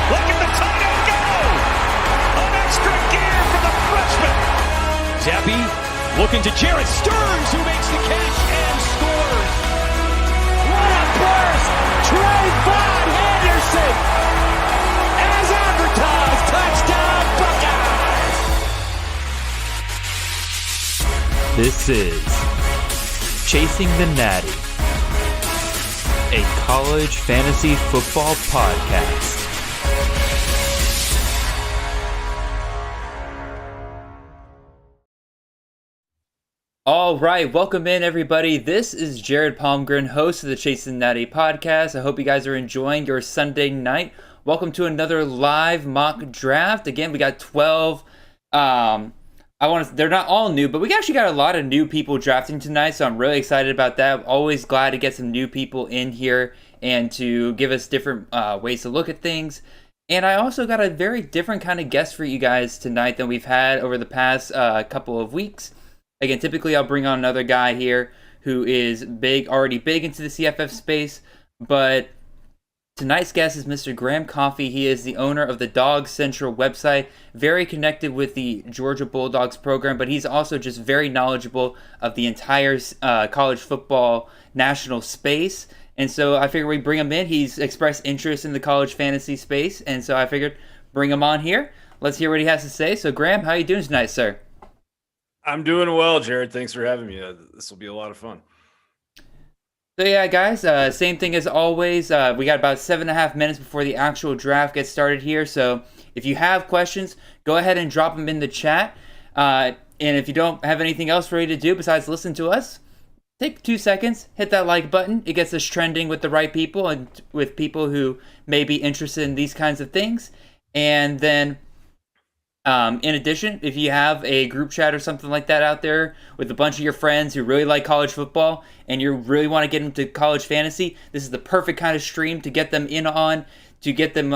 Look at the tight end go! An extra gear for the freshman. Zappy looking to Jared Stearns, who makes the catch and scores. What a burst! Trayvon Henderson, as advertised, touchdown Buckeyes! This is Chasing the Natty, a college fantasy football podcast. All right, welcome in everybody. This is Jared Palmgren, host of the Chasing the Natty podcast. I hope you guys are enjoying your Sunday night. Welcome to another live mock draft. Again, we got 12. They're not all new, but we actually got a lot of new people drafting tonight, so I'm really excited about that. I'm always glad to get some new people in here and to give us different ways to look at things. And I also got a very different kind of guest for you guys tonight than we've had over the past couple of weeks. Again, typically I'll bring on another guy here who is already big into the CFF space, but tonight's guest is Mr. Graham Coffey. He is the owner of the Dawgs Central website, very connected with the Georgia Bulldogs program, but he's also just very knowledgeable of the entire college football national space. And so I figured we'd bring him in. He's expressed interest in the college fantasy space, and so I figured bring him on here. Let's hear what he has to say. So Graham, how are you doing tonight, sir? I'm doing well, Jared. Thanks for having me. This will be a lot of fun. So yeah, guys, same thing as always. We got about 7.5 minutes before the actual draft gets started here. So if you have questions, go ahead and drop them in the chat. And if you don't have anything else ready to do besides listen to us, take 2 seconds, hit that like button. It gets us trending with the right people and with people who may be interested in these kinds of things. And then in addition, if you have a group chat or something like that out there with a bunch of your friends who really like college football and you really want to get into college fantasy, this is the perfect kind of stream to get them in on, to get them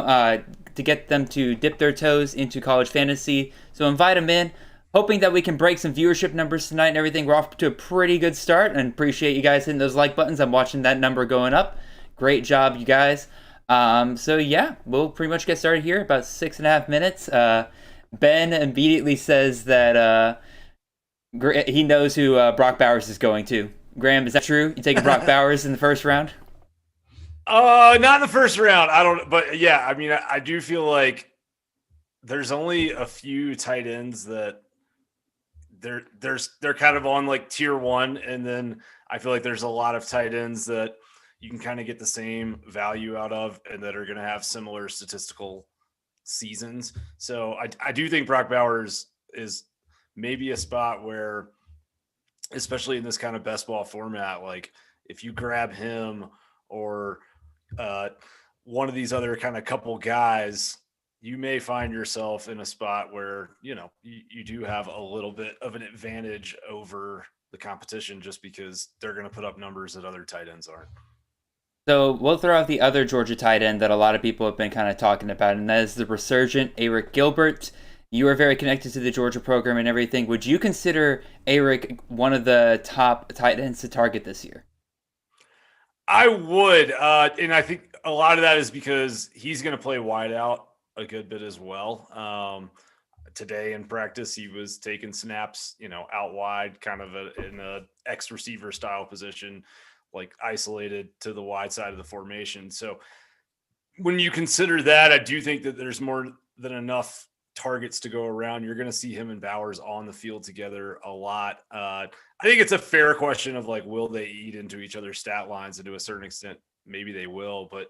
to dip their toes into college fantasy. So invite them in, hoping that we can break some viewership numbers tonight and everything. We're off to a pretty good start and appreciate you guys hitting those like buttons. I'm watching that number going up. Great job, you guys. So yeah, we'll pretty much get started here. About 6.5 minutes. Ben immediately says that he knows who Brock Bowers is going to. Graham, is that true? You taking Brock Bowers in the first round? Not in the first round. I don't. But yeah, I mean, I do feel like there's only a few tight ends that they're kind of on like tier one, and then I feel like there's a lot of tight ends that you can kind of get the same value out of, and that are going to have similar statistical seasons. So I do think Brock Bowers is maybe a spot where, especially in this kind of best ball format, like if you grab him or one of these other kind of couple guys, you may find yourself in a spot where, you know, you do have a little bit of an advantage over the competition just because they're going to put up numbers that other tight ends aren't. So we'll throw out the other Georgia tight end that a lot of people have been kind of talking about, and that is the resurgent Eric Gilbert. You are very connected to the Georgia program and everything. Would you consider Eric one of the top tight ends to target this year? I would, and I think a lot of that is because he's going to play wide out a good bit as well. Today in practice, he was taking snaps, out wide, kind of in a X receiver style position, like isolated to the wide side of the formation. So when you consider that, I do think that there's more than enough targets to go around. You're going to see him and Bowers on the field together a lot. I think it's a fair question of like, will they eat into each other's stat lines? And to a certain extent, maybe they will, but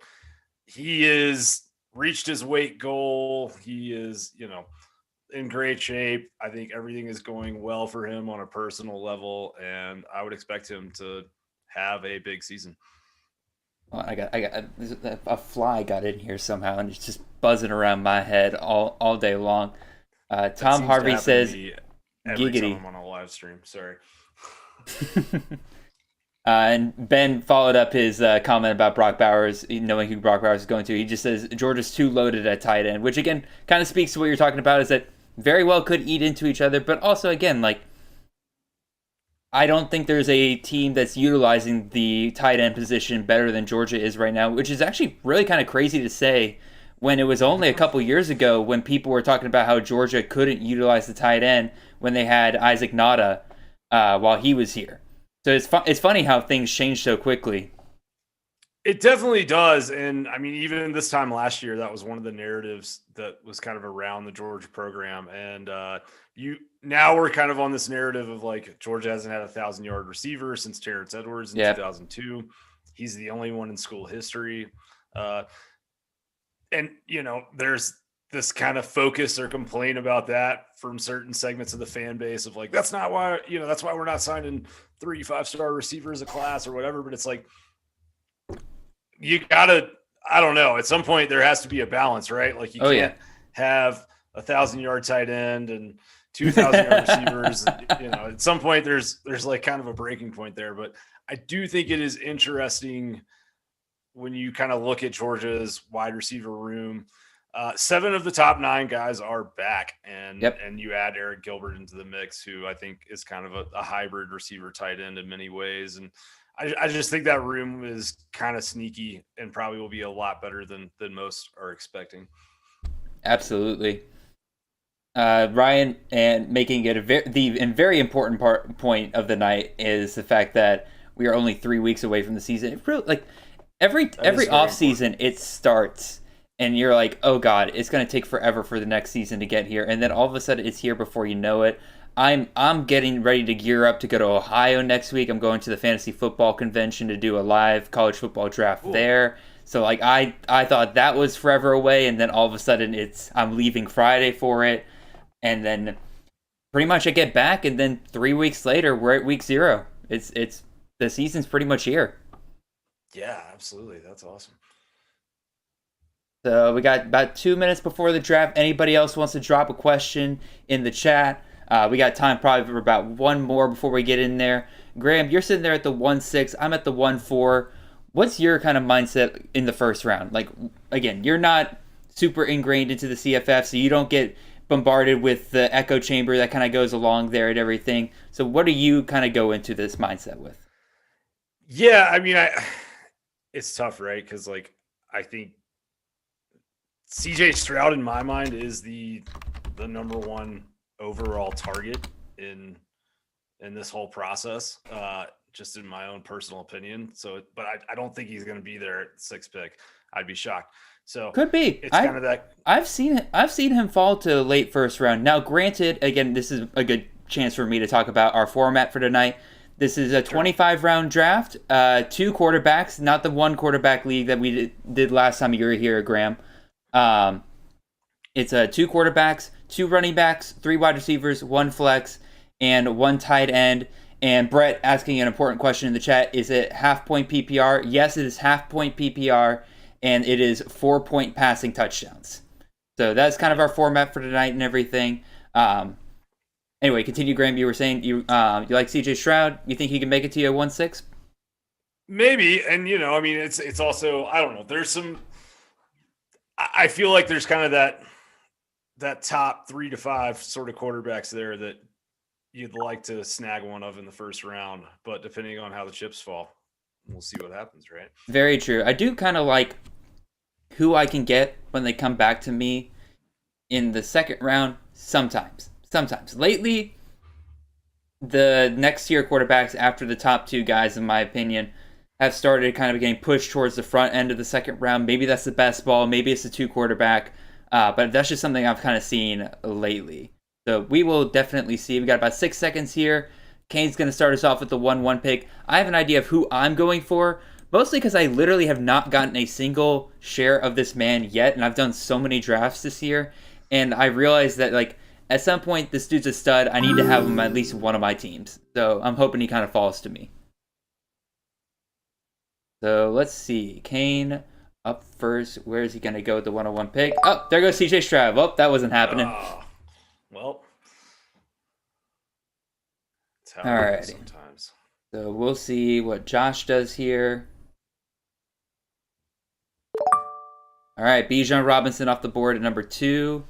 he is reached his weight goal. He is, in great shape. I think everything is going well for him on a personal level, and I would expect him to have a big season. Well, I got a fly got in here somehow, and it's just buzzing around my head all day long. Tom Harvey says, every "Giggity." time I'm on a live stream. Sorry. And Ben followed up his comment about Brock Bowers, knowing who Brock Bowers is going to. He just says Georgia's too loaded at tight end, which again kind of speaks to what you're talking about. Is that very well could eat into each other, but also again like, I don't think there's a team that's utilizing the tight end position better than Georgia is right now, which is actually really kind of crazy to say when it was only a couple years ago when people were talking about how Georgia couldn't utilize the tight end when they had Isaac Nada while he was here. So it's funny how things change so quickly. It definitely does. And I mean, even this time last year, that was one of the narratives that was kind of around the Georgia program. And now we're kind of on this narrative of like Georgia hasn't had a 1,000-yard receiver since Terrence Edwards in 2002. He's the only one in school history. And, there's this kind of focus or complaint about that from certain segments of the fan base of like, that's not why, that's why we're not signing 3 5-star receivers a class or whatever. But it's like, you gotta, I don't know. At some point, there has to be a balance, right? Like you can't have a 1,000-yard tight end and 2,000-yard receivers. At some point, there's like kind of a breaking point there. But I do think it is interesting when you kind of look at Georgia's wide receiver room. 7 of the top 9 guys are back, and you add Eric Gilbert into the mix, who I think is kind of a hybrid receiver tight end in many ways. And I just think that room is kind of sneaky and probably will be a lot better than most are expecting. Absolutely. Ryan, and making it the very important point of the night is the fact that we are only 3 weeks away from the season. It really, like every off season, it starts and you're like, oh God, it's going to take forever for the next season to get here. And then all of a sudden it's here before you know it. I'm getting ready to gear up to go to Ohio next week. I'm going to the fantasy football convention to do a live college football draft there. So like I thought that was forever away, and then all of a sudden I'm leaving Friday for it, and then pretty much I get back, and then 3 weeks later we're at week 0. It's the season's pretty much here. Yeah, absolutely. That's awesome. So we got about 2 minutes before the draft. Anybody else wants to drop a question in the chat? We got time probably for about one more before we get in there. Graham, you're sitting there at the 1-6. I'm at the 1-4. What's your kind of mindset in the first round? Like, again, you're not super ingrained into the CFF, so you don't get bombarded with the echo chamber that kind of goes along there and everything. So what do you kind of go into this mindset with? Yeah, I mean, it's tough, right? Because, like, I think CJ Stroud, in my mind, is the number one overall target in this whole process, just in my own personal opinion. So, but I don't think he's going to be there at 6th pick. I'd be shocked. So could be. It's kind of that. I've seen him fall to late first round. Now, granted, again, this is a good chance for me to talk about our format for tonight. This is a 25-round draft, 2 quarterbacks, not the 1 quarterback league that we did last time you were here, Graham. It's 2 quarterbacks, 2 running backs, 3 wide receivers, 1 flex, and 1 tight end. And Brett asking an important question in the chat, is it half-point PPR? Yes, it is half-point PPR, and it is 4-point passing touchdowns. So that's kind of our format for tonight and everything. Anyway, continue, Graham. You were saying you like CJ Stroud. You think he can make it to you at 1-6? Maybe. And, I mean, it's also, I don't know. There's some – I feel like there's kind of that top 3 to 5 sort of quarterbacks there that you'd like to snag one of in the first round, but depending on how the chips fall, we'll see what happens, right? Very true. I do kind of like who I can get when they come back to me in the second round sometimes. Lately, the next tier quarterbacks after the top 2 guys, in my opinion, have started kind of getting pushed towards the front end of the second round. Maybe that's the best ball. Maybe it's the 2 quarterback. But that's just something I've kind of seen lately. So we will definitely see. We got about 6 seconds here. Kane's going to start us off with the 1-1 pick. I have an idea of who I'm going for, mostly because I literally have not gotten a single share of this man yet, and I've done so many drafts this year, and I realized that, like, at some point, this dude's a stud. I need to have him on at least one of my teams. So I'm hoping he kind of falls to me. So let's see. Kane up first. Where is he going to go with the 1-1 pick? Oh, there goes CJ Stroud. Oh, that wasn't happening. Well, that's how it goes sometimes. So we'll see what Josh does here. All right, Bijan Robinson off the board at number 2.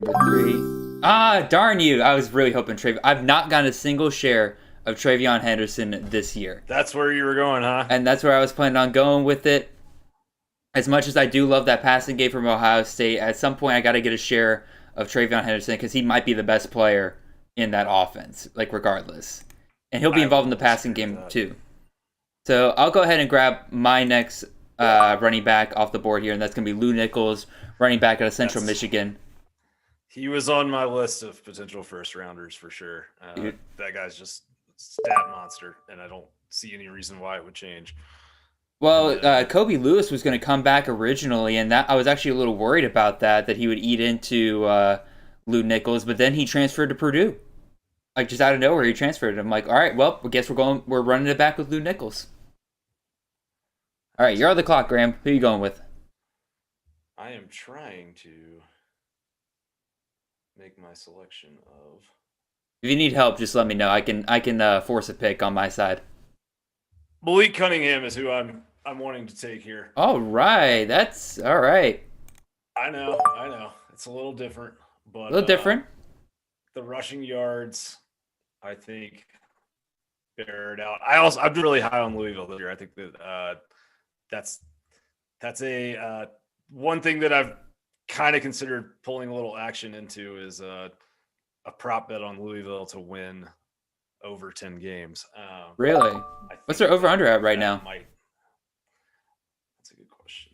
Number 3. Ah, darn you. I was really hoping I've not gotten a single share of Travion Henderson this year. That's where you were going, huh? And that's where I was planning on going with it. as much as I do love that passing game from Ohio State, at some point I got to get a share of Travion Henderson because he might be the best player in that offense, like regardless. And he'll be involved in the passing game too. So I'll go ahead and grab my next running back off the board here, and that's going to be Lew Nichols, running back out of Central Michigan. He was on my list of potential first rounders for sure. That guy's just stat monster, and I don't see any reason why it would change. Well, Kobe Lewis was going to come back originally, and that I was actually a little worried about that he would eat into Lew Nichols, but then he transferred to Purdue. Like, just out of nowhere, he transferred. I'm like, all right, well, I guess we're running it back with Lew Nichols. All right, you're on the clock, Graham. Who are you going with? I am trying to make my selection of. If you need help, just let me know. I can force a pick on my side. Malik Cunningham is who I'm wanting to take here. All right, that's all right. I know. It's a little different, but a little different. The rushing yards, I think, bear it out. I'm really high on Louisville this year. I think that that's a one thing that I've kind of considered pulling a little action into is a prop bet on Louisville to win over 10 games. Really? What's their over-under at right now? That's a good question.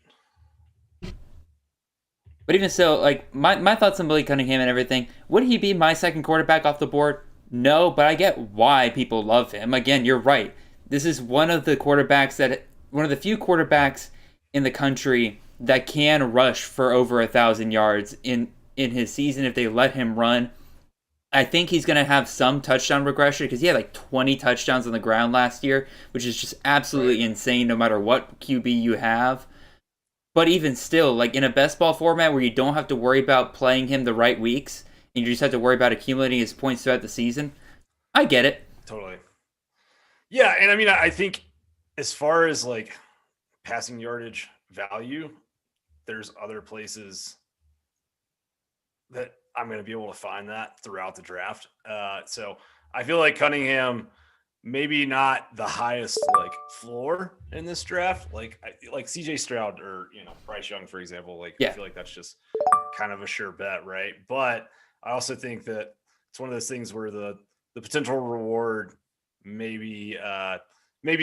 But even so, like, my thoughts on Malik Cunningham and everything, would he be my second quarterback off the board? No, but I get why people love him. Again, you're right. This is one of the few quarterbacks in the country that can rush for over 1,000 yards in his season if they let him run. I think he's going to have some touchdown regression because he had like 20 touchdowns on the ground last year, which is just absolutely insane no matter what QB you have. But even still, like in a best ball format where you don't have to worry about playing him the right weeks and you just have to worry about accumulating his points throughout the season, I get it. Totally. Yeah, and I mean, I think as far as like passing yardage value, there's other places that I'm going to be able to find that throughout the draft. So I feel like Cunningham, maybe not the highest like floor in this draft, like CJ Stroud or Bryce Young, for example. Like I feel like that's just kind of a sure bet, right? But I also think that it's one of those things where the potential reward maybe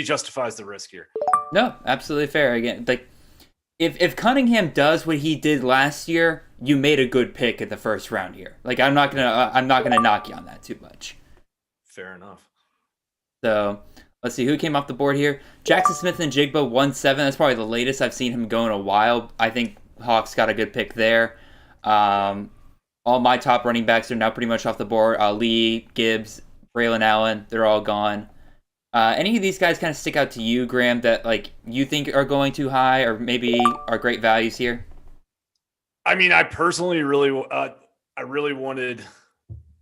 justifies the risk here. No, absolutely fair. Again, like if Cunningham does what he did last year, you made a good pick at the first round here. Like I'm not gonna knock you on that too much. Fair enough. So let's see who came off the board here. Jackson Smith and Jigba 1-7. That's probably the latest I've seen him go in a while. I think Hawks got a good pick there. All my top running backs are now pretty much off the board. Lee, Gibbs, Braylon Allen, they're all gone. Any of these guys kind of stick out to you, Graham, that like you think are going too high or maybe are great values here? I mean, I personally really wanted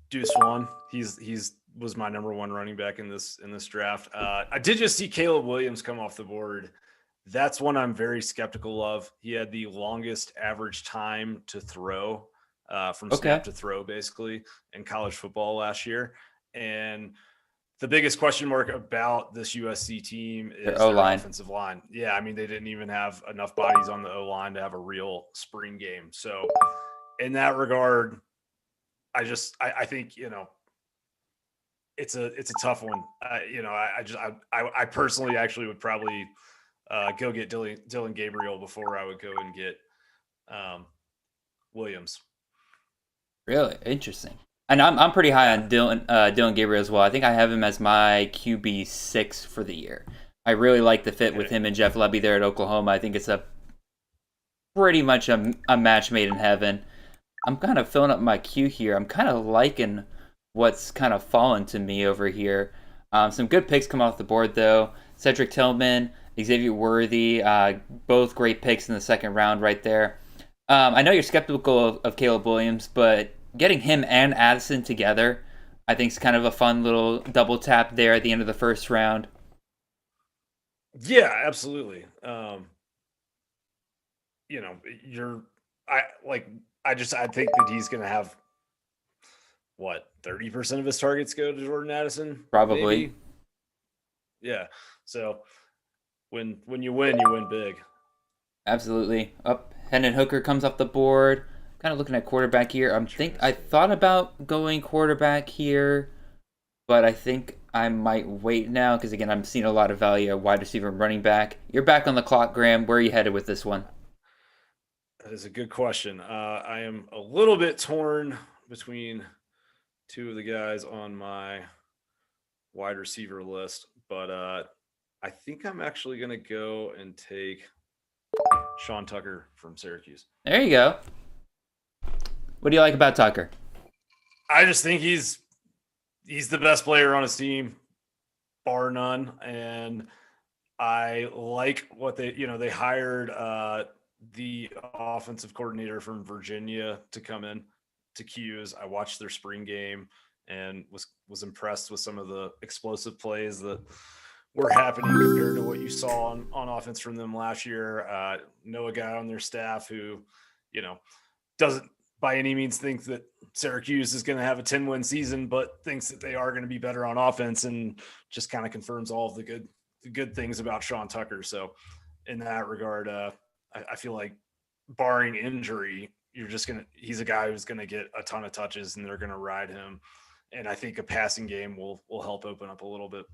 Deuce Vaughn. He's was my number one running back in this draft. I did just see Caleb Williams come off the board. That's one I'm very skeptical of. He had the longest average time to throw from snap to throw, basically, in college football last year. And the biggest question mark about this USC team is their offensive line. Yeah, I mean, they didn't even have enough bodies on the O-line to have a real spring game. So in that regard, I think, it's a tough one. I personally actually would probably go get Dylan Gabriel before I would go and get Williams. Really interesting. And I'm pretty high on Dylan Gabriel as well. I think I have him as my QB 6 for the year. I really like the fit with him and Jeff Lebby there at Oklahoma. I think it's pretty much a match made in heaven. I'm kind of filling up my queue here. I'm kind of liking what's kind of fallen to me over here. Some good picks come off the board, though. Cedric Tillman, Xavier Worthy, both great picks in the second round right there. I know you're skeptical of Caleb Williams, but getting him and Addison together, I think is kind of a fun little double tap there at the end of the first round. Yeah, absolutely. I think that he's going to have 30% of his targets go to Jordan Addison? Probably. Maybe? Yeah. So when you win big. Absolutely. Up, Hendon Hooker comes off the board. Kind of looking at quarterback here. I thought about going quarterback here, but I think I might wait now because again, I'm seeing a lot of value at wide receiver and running back. You're back on the clock, Graham. Where are you headed with this one? That is a good question. I am a little bit torn between two of the guys on my wide receiver list, but I think I'm actually going to go and take Sean Tucker from Syracuse. There you go. What do you like about Tucker? I just think he's the best player on his team, bar none. And I like what they hired the offensive coordinator from Virginia to come in to Q's. I watched their spring game and was impressed with some of the explosive plays that were happening compared to what you saw on offense from them last year. Know a guy on their staff who, doesn't by any means think that Syracuse is going to have a 10-win season, but thinks that they are going to be better on offense, and just kind of confirms all of the good things about Sean Tucker. So in that regard, I feel like barring injury, he's a guy who's going to get a ton of touches and they're going to ride him. And I think a passing game will help open up a little bit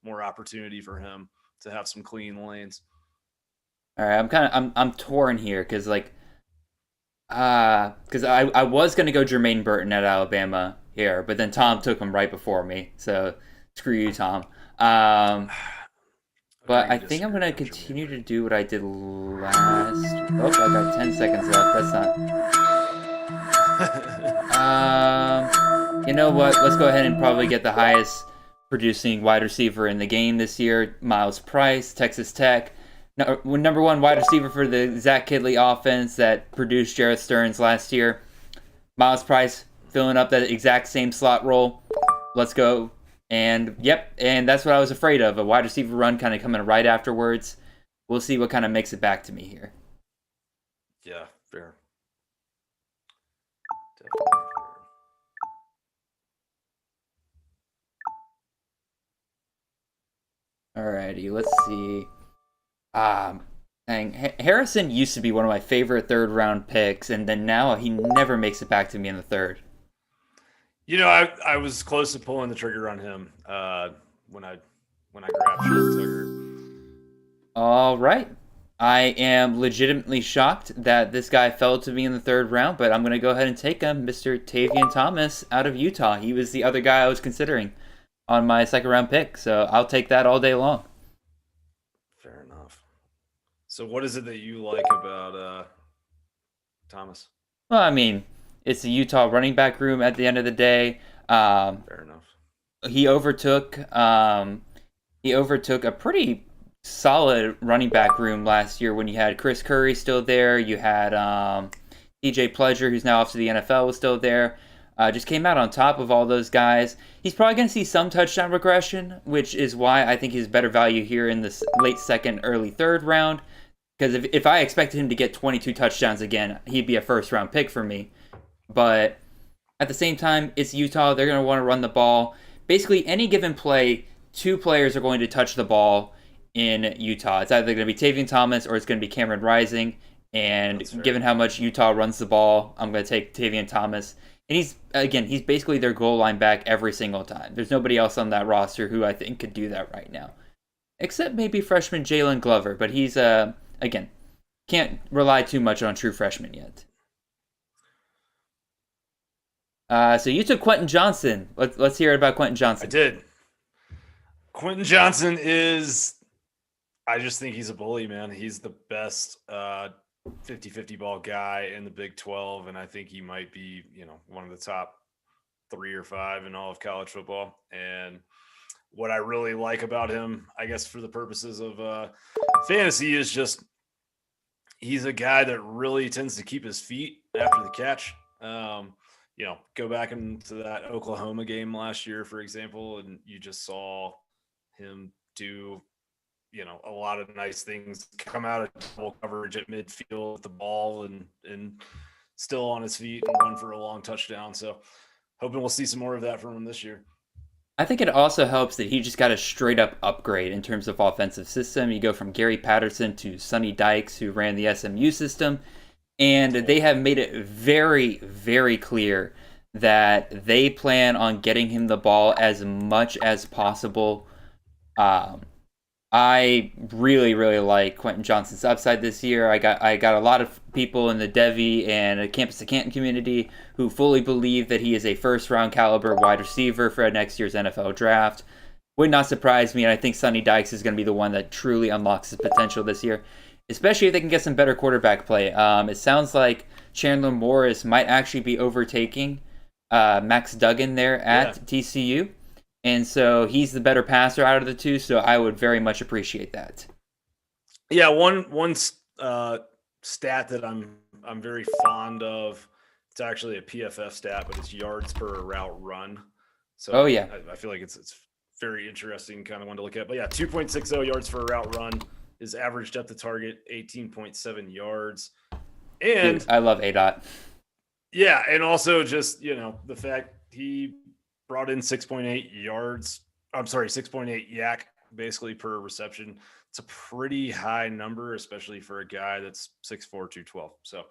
more opportunity for him to have some clean lanes. All right, I'm torn here because I was gonna go Jermaine Burton at Alabama here, but then Tom took him right before me, so screw you, Tom. But I think I'm gonna continue to do what I did last. Oh, I got 10 seconds left. That's not. You know what? Let's go ahead and probably get the highest producing wide receiver in the game this year, Miles Price, Texas Tech. Number one wide receiver for the Zach Kidley offense that produced Jarrett Stearns last year. Miles Price filling up that exact same slot role. Let's go. And that's what I was afraid of. A wide receiver run kind of coming right afterwards. We'll see what kind of makes it back to me here. Yeah, fair. Definitely fair. Alrighty, let's see. Harrison used to be one of my favorite third round picks, and then now he never makes it back to me in the third. I was close to pulling the trigger on him when I grabbed Sean Tucker. All right. I am legitimately shocked that this guy fell to me in the third round, but I'm going to go ahead and take him, Mr. Tavian Thomas out of Utah. He was the other guy I was considering on my second round pick, so I'll take that all day long. Fair enough. So what is it that you like about Thomas? Well, I mean, it's the Utah running back room at the end of the day. Fair enough. He overtook a pretty solid running back room last year when you had Chris Curry still there. You had DJ Pleasure, who's now off to the NFL, was still there. Just came out on top of all those guys. He's probably going to see some touchdown regression, which is why I think he's better value here in the late second, early third round. Because if I expected him to get 22 touchdowns again, he'd be a first-round pick for me. But at the same time, it's Utah. They're going to want to run the ball. Basically, any given play, two players are going to touch the ball in Utah. It's either going to be Tavian Thomas or it's going to be Cameron Rising. And given how much Utah runs the ball, I'm going to take Tavian Thomas. And he's basically their goal line back every single time. There's nobody else on that roster who I think could do that right now. Except maybe freshman Jalen Glover. But he's, again, can't rely too much on true freshmen yet. So you took Quentin Johnson. Let's hear about Quentin Johnson. I did. Quentin Johnson I just think he's a bully, man. He's the best 50-50 ball guy in the Big 12, and I think he might be, one of the top 3 or 5 in all of college football. And what I really like about him, I guess for the purposes of fantasy, is just he's a guy that really tends to keep his feet after the catch. Go back into that Oklahoma game last year, for example, and you just saw him do, a lot of nice things, come out of double coverage at midfield with the ball and still on his feet and run for a long touchdown. So hoping we'll see some more of that from him this year. I think it also helps that he just got a straight up upgrade in terms of offensive system. You go from Gary Patterson to Sonny Dykes, who ran the SMU system, and they have made it very, very clear that they plan on getting him the ball as much as possible. I really, really like Quentin Johnston's upside this year. I got a lot of people in the Devi and Campus to Canton community who fully believe that he is a first round caliber wide receiver for next year's NFL draft. Would not surprise me, and I think Sonny Dykes is going to be the one that truly unlocks his potential this year, especially if they can get some better quarterback play. It sounds like Chandler Morris might actually be overtaking Max Duggan there at TCU. And so he's the better passer out of the two, so I would very much appreciate that. Yeah, one stat that I'm very fond of. It's actually a PFF stat, but it's yards per route run. So I feel like it's very interesting kind of one to look at. But yeah, 2.60 yards for a route run. His average depth of target 18.7 yards. And dude, I love ADOT. Yeah, and also just the fact he brought in 6.8 yards. I'm sorry, 6.8 yak basically per reception. It's a pretty high number, especially for a guy that's 6'4", 212. So,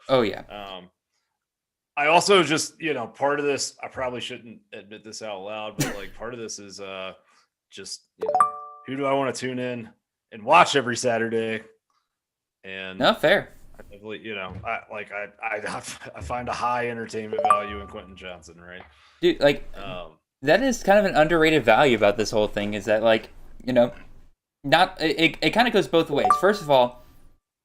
I also just, part of this, I probably shouldn't admit this out loud, but like part of this is just, who do I want to tune in and watch every Saturday? And no, fair. I definitely, I find a high entertainment value in Quentin Johnston, right? Dude, that is kind of an underrated value about this whole thing is that, it kind of goes both ways. First of all,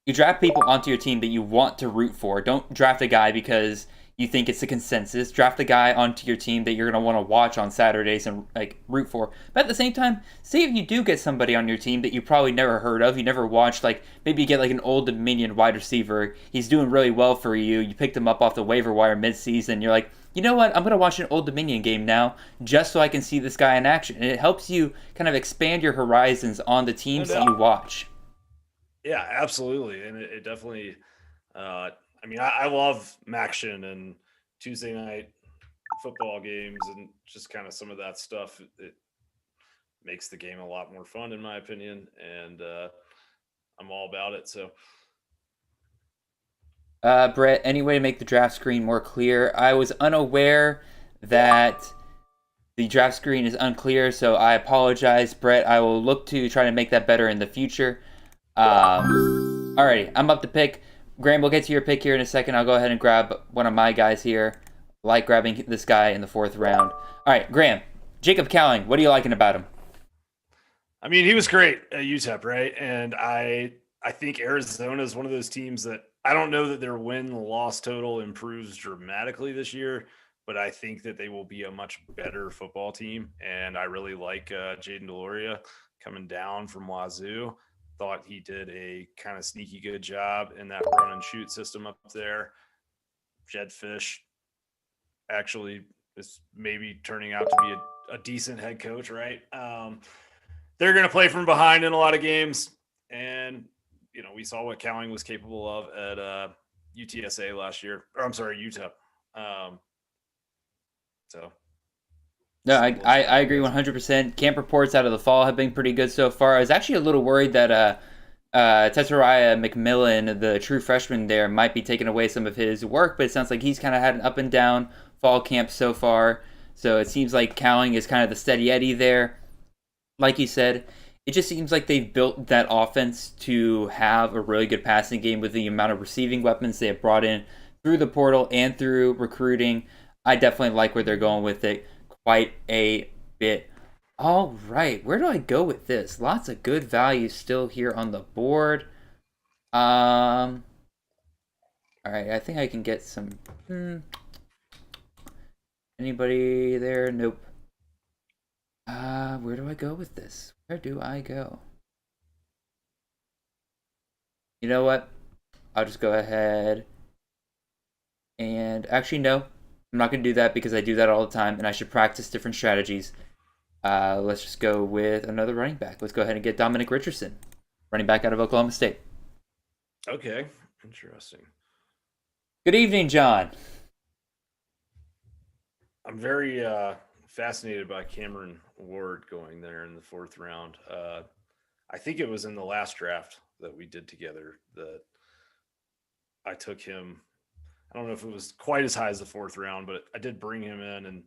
you draft people onto your team that you want to root for. Don't draft a guy because you think it's a consensus. Draft a guy onto your team that you're going to want to watch on Saturdays and root for. But at the same time, say if you do get somebody on your team that you probably never heard of, you never watched, maybe you get an Old Dominion wide receiver, he's doing really well for you, you picked him up off the waiver wire midseason, you're like, you know what, I'm going to watch an Old Dominion game now just so I can see this guy in action. And it helps you kind of expand your horizons on the teams that you watch. Yeah, absolutely. And it definitely, I love Maction and Tuesday night football games and just kind of some of that stuff. It makes the game a lot more fun, in my opinion. And I'm all about it. So. Brett, any way to make the draft screen more clear? I was unaware that the draft screen is unclear, so I apologize, Brett. I will look to try to make that better in the future. Alrighty, I'm up to pick. Graham, we'll get to your pick here in a second. I'll go ahead and grab one of my guys here. I like grabbing this guy in the 4th round. All right, Graham, Jacob Cowling, what are you liking about him? I mean, he was great at UTEP, right? And I think Arizona is one of those teams that I don't know that their win-loss total improves dramatically this year, but I think that they will be a much better football team. And I really like Jaden Deloria coming down from Wazoo. Thought he did a kind of sneaky good job in that run and shoot system up there. Jed Fish actually is maybe turning out to be a decent head coach, right? They're going to play from behind in a lot of games. And, we saw what Cowling was capable of at UTSA last year. Or I'm sorry, UTEP. No, I agree 100%. Camp reports out of the fall have been pretty good so far. I was actually a little worried that Tessariah McMillan, the true freshman there, might be taking away some of his work, but it sounds like he's kind of had an up and down fall camp so far. So it seems like Cowling is kind of the steady Eddie there. Like you said, it just seems like they've built that offense to have a really good passing game with the amount of receiving weapons they have brought in through the portal and through recruiting. I definitely like where they're going with it quite a bit. All right, where do I go with this? Lots of good value still here on the board. All right, I think I can get some. Anybody there? Nope. Where do I go with this? Where do I go? You know what? I'll just go ahead and actually no, I'm not going to do that because I do that all the time and I should practice different strategies. Let's just go with another running back. Let's go ahead and get Dominic Richardson, running back out of Oklahoma State. Okay, interesting. Good evening, John. I'm very fascinated by Cameron Ward going there in the 4th round. I think it was in the last draft that we did together that I took him. I don't know if it was quite as high as the 4th round, but I did bring him in, and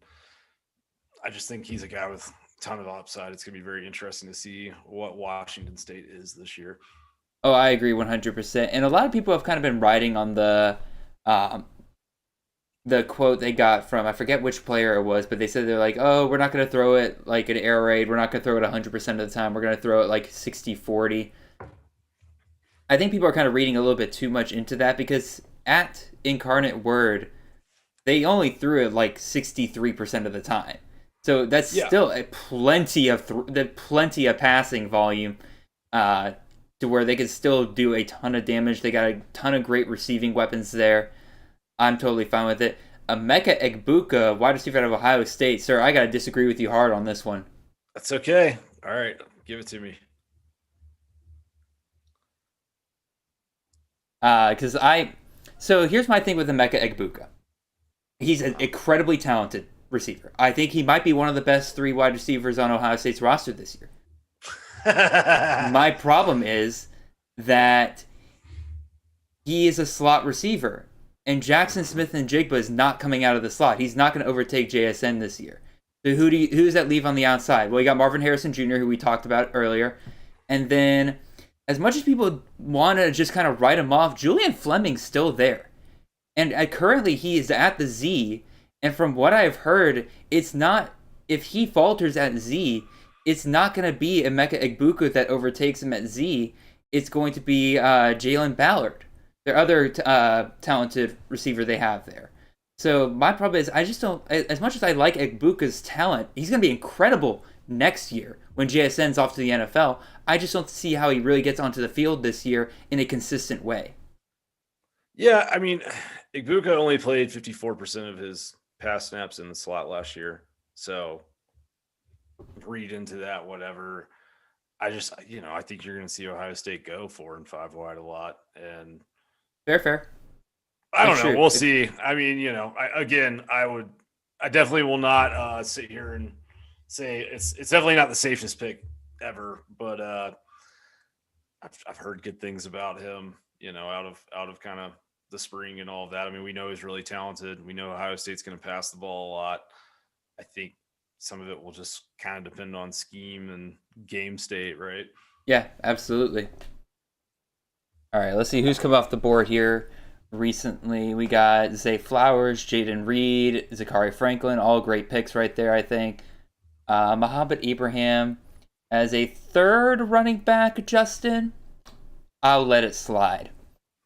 I just think he's a guy with a ton of upside. It's going to be very interesting to see what Washington State is this year. Oh, I agree 100%. And a lot of people have kind of been riding on the quote they got from, I forget which player it was, but they said they're like, oh, we're not going to throw it like an air raid. We're not going to throw it 100% of the time. We're going to throw it like 60-40. I think people are kind of reading a little bit too much into that because at Incarnate Word, they only threw it like 63% of the time. So that's still plenty of passing volume to where they can still do a ton of damage. They got a ton of great receiving weapons there. I'm totally fine with it. Emeka Egbuka, wide receiver out of Ohio State. Sir, I got to disagree with you hard on this one. That's okay. All right. Give it to me. So here's my thing with Emeka Egbuka. He's an incredibly talented receiver. I think he might be one of the best 3 wide receivers on Ohio State's roster this year. My problem is that he is a slot receiver. And Jackson Smith and Jigba is not coming out of the slot. He's not going to overtake JSN this year. So who does that leave on the outside? Well, you got Marvin Harrison Jr., who we talked about earlier. And then, as much as people want to just kind of write him off, Julian Fleming's still there. And currently he is at the Z. And from what I've heard, it's not, if he falters at Z, it's not going to be Emeka Egbuka that overtakes him at Z. It's going to be Jalen Ballard, their other talented receiver they have there. So my problem is I just don't, as much as I like Egbuka's talent, he's going to be incredible next year when JSN's off to the NFL. I just don't see how he really gets onto the field this year in a consistent way. Yeah, I mean, Egbuka only played 54% of his pass snaps in the slot last year. So read into that, whatever. I think you're going to see Ohio State go 4 and 5 wide a lot. And Fair. I don't know. We'll see. I mean, I definitely will not sit here and say it's definitely not the safest pick ever, but I've heard good things about him, out of kind of the spring and all of that. I mean, we know he's really talented. We know Ohio State's going to pass the ball a lot. I think some of it will just kind of depend on scheme and game state, right? Yeah, absolutely. All right, let's see who's come off the board here recently. We got Zay Flowers, Jaden Reed, Zachary Franklin, all great picks right there, I think. Muhammad Ibrahim as a 3rd running back, Justin. I'll let it slide.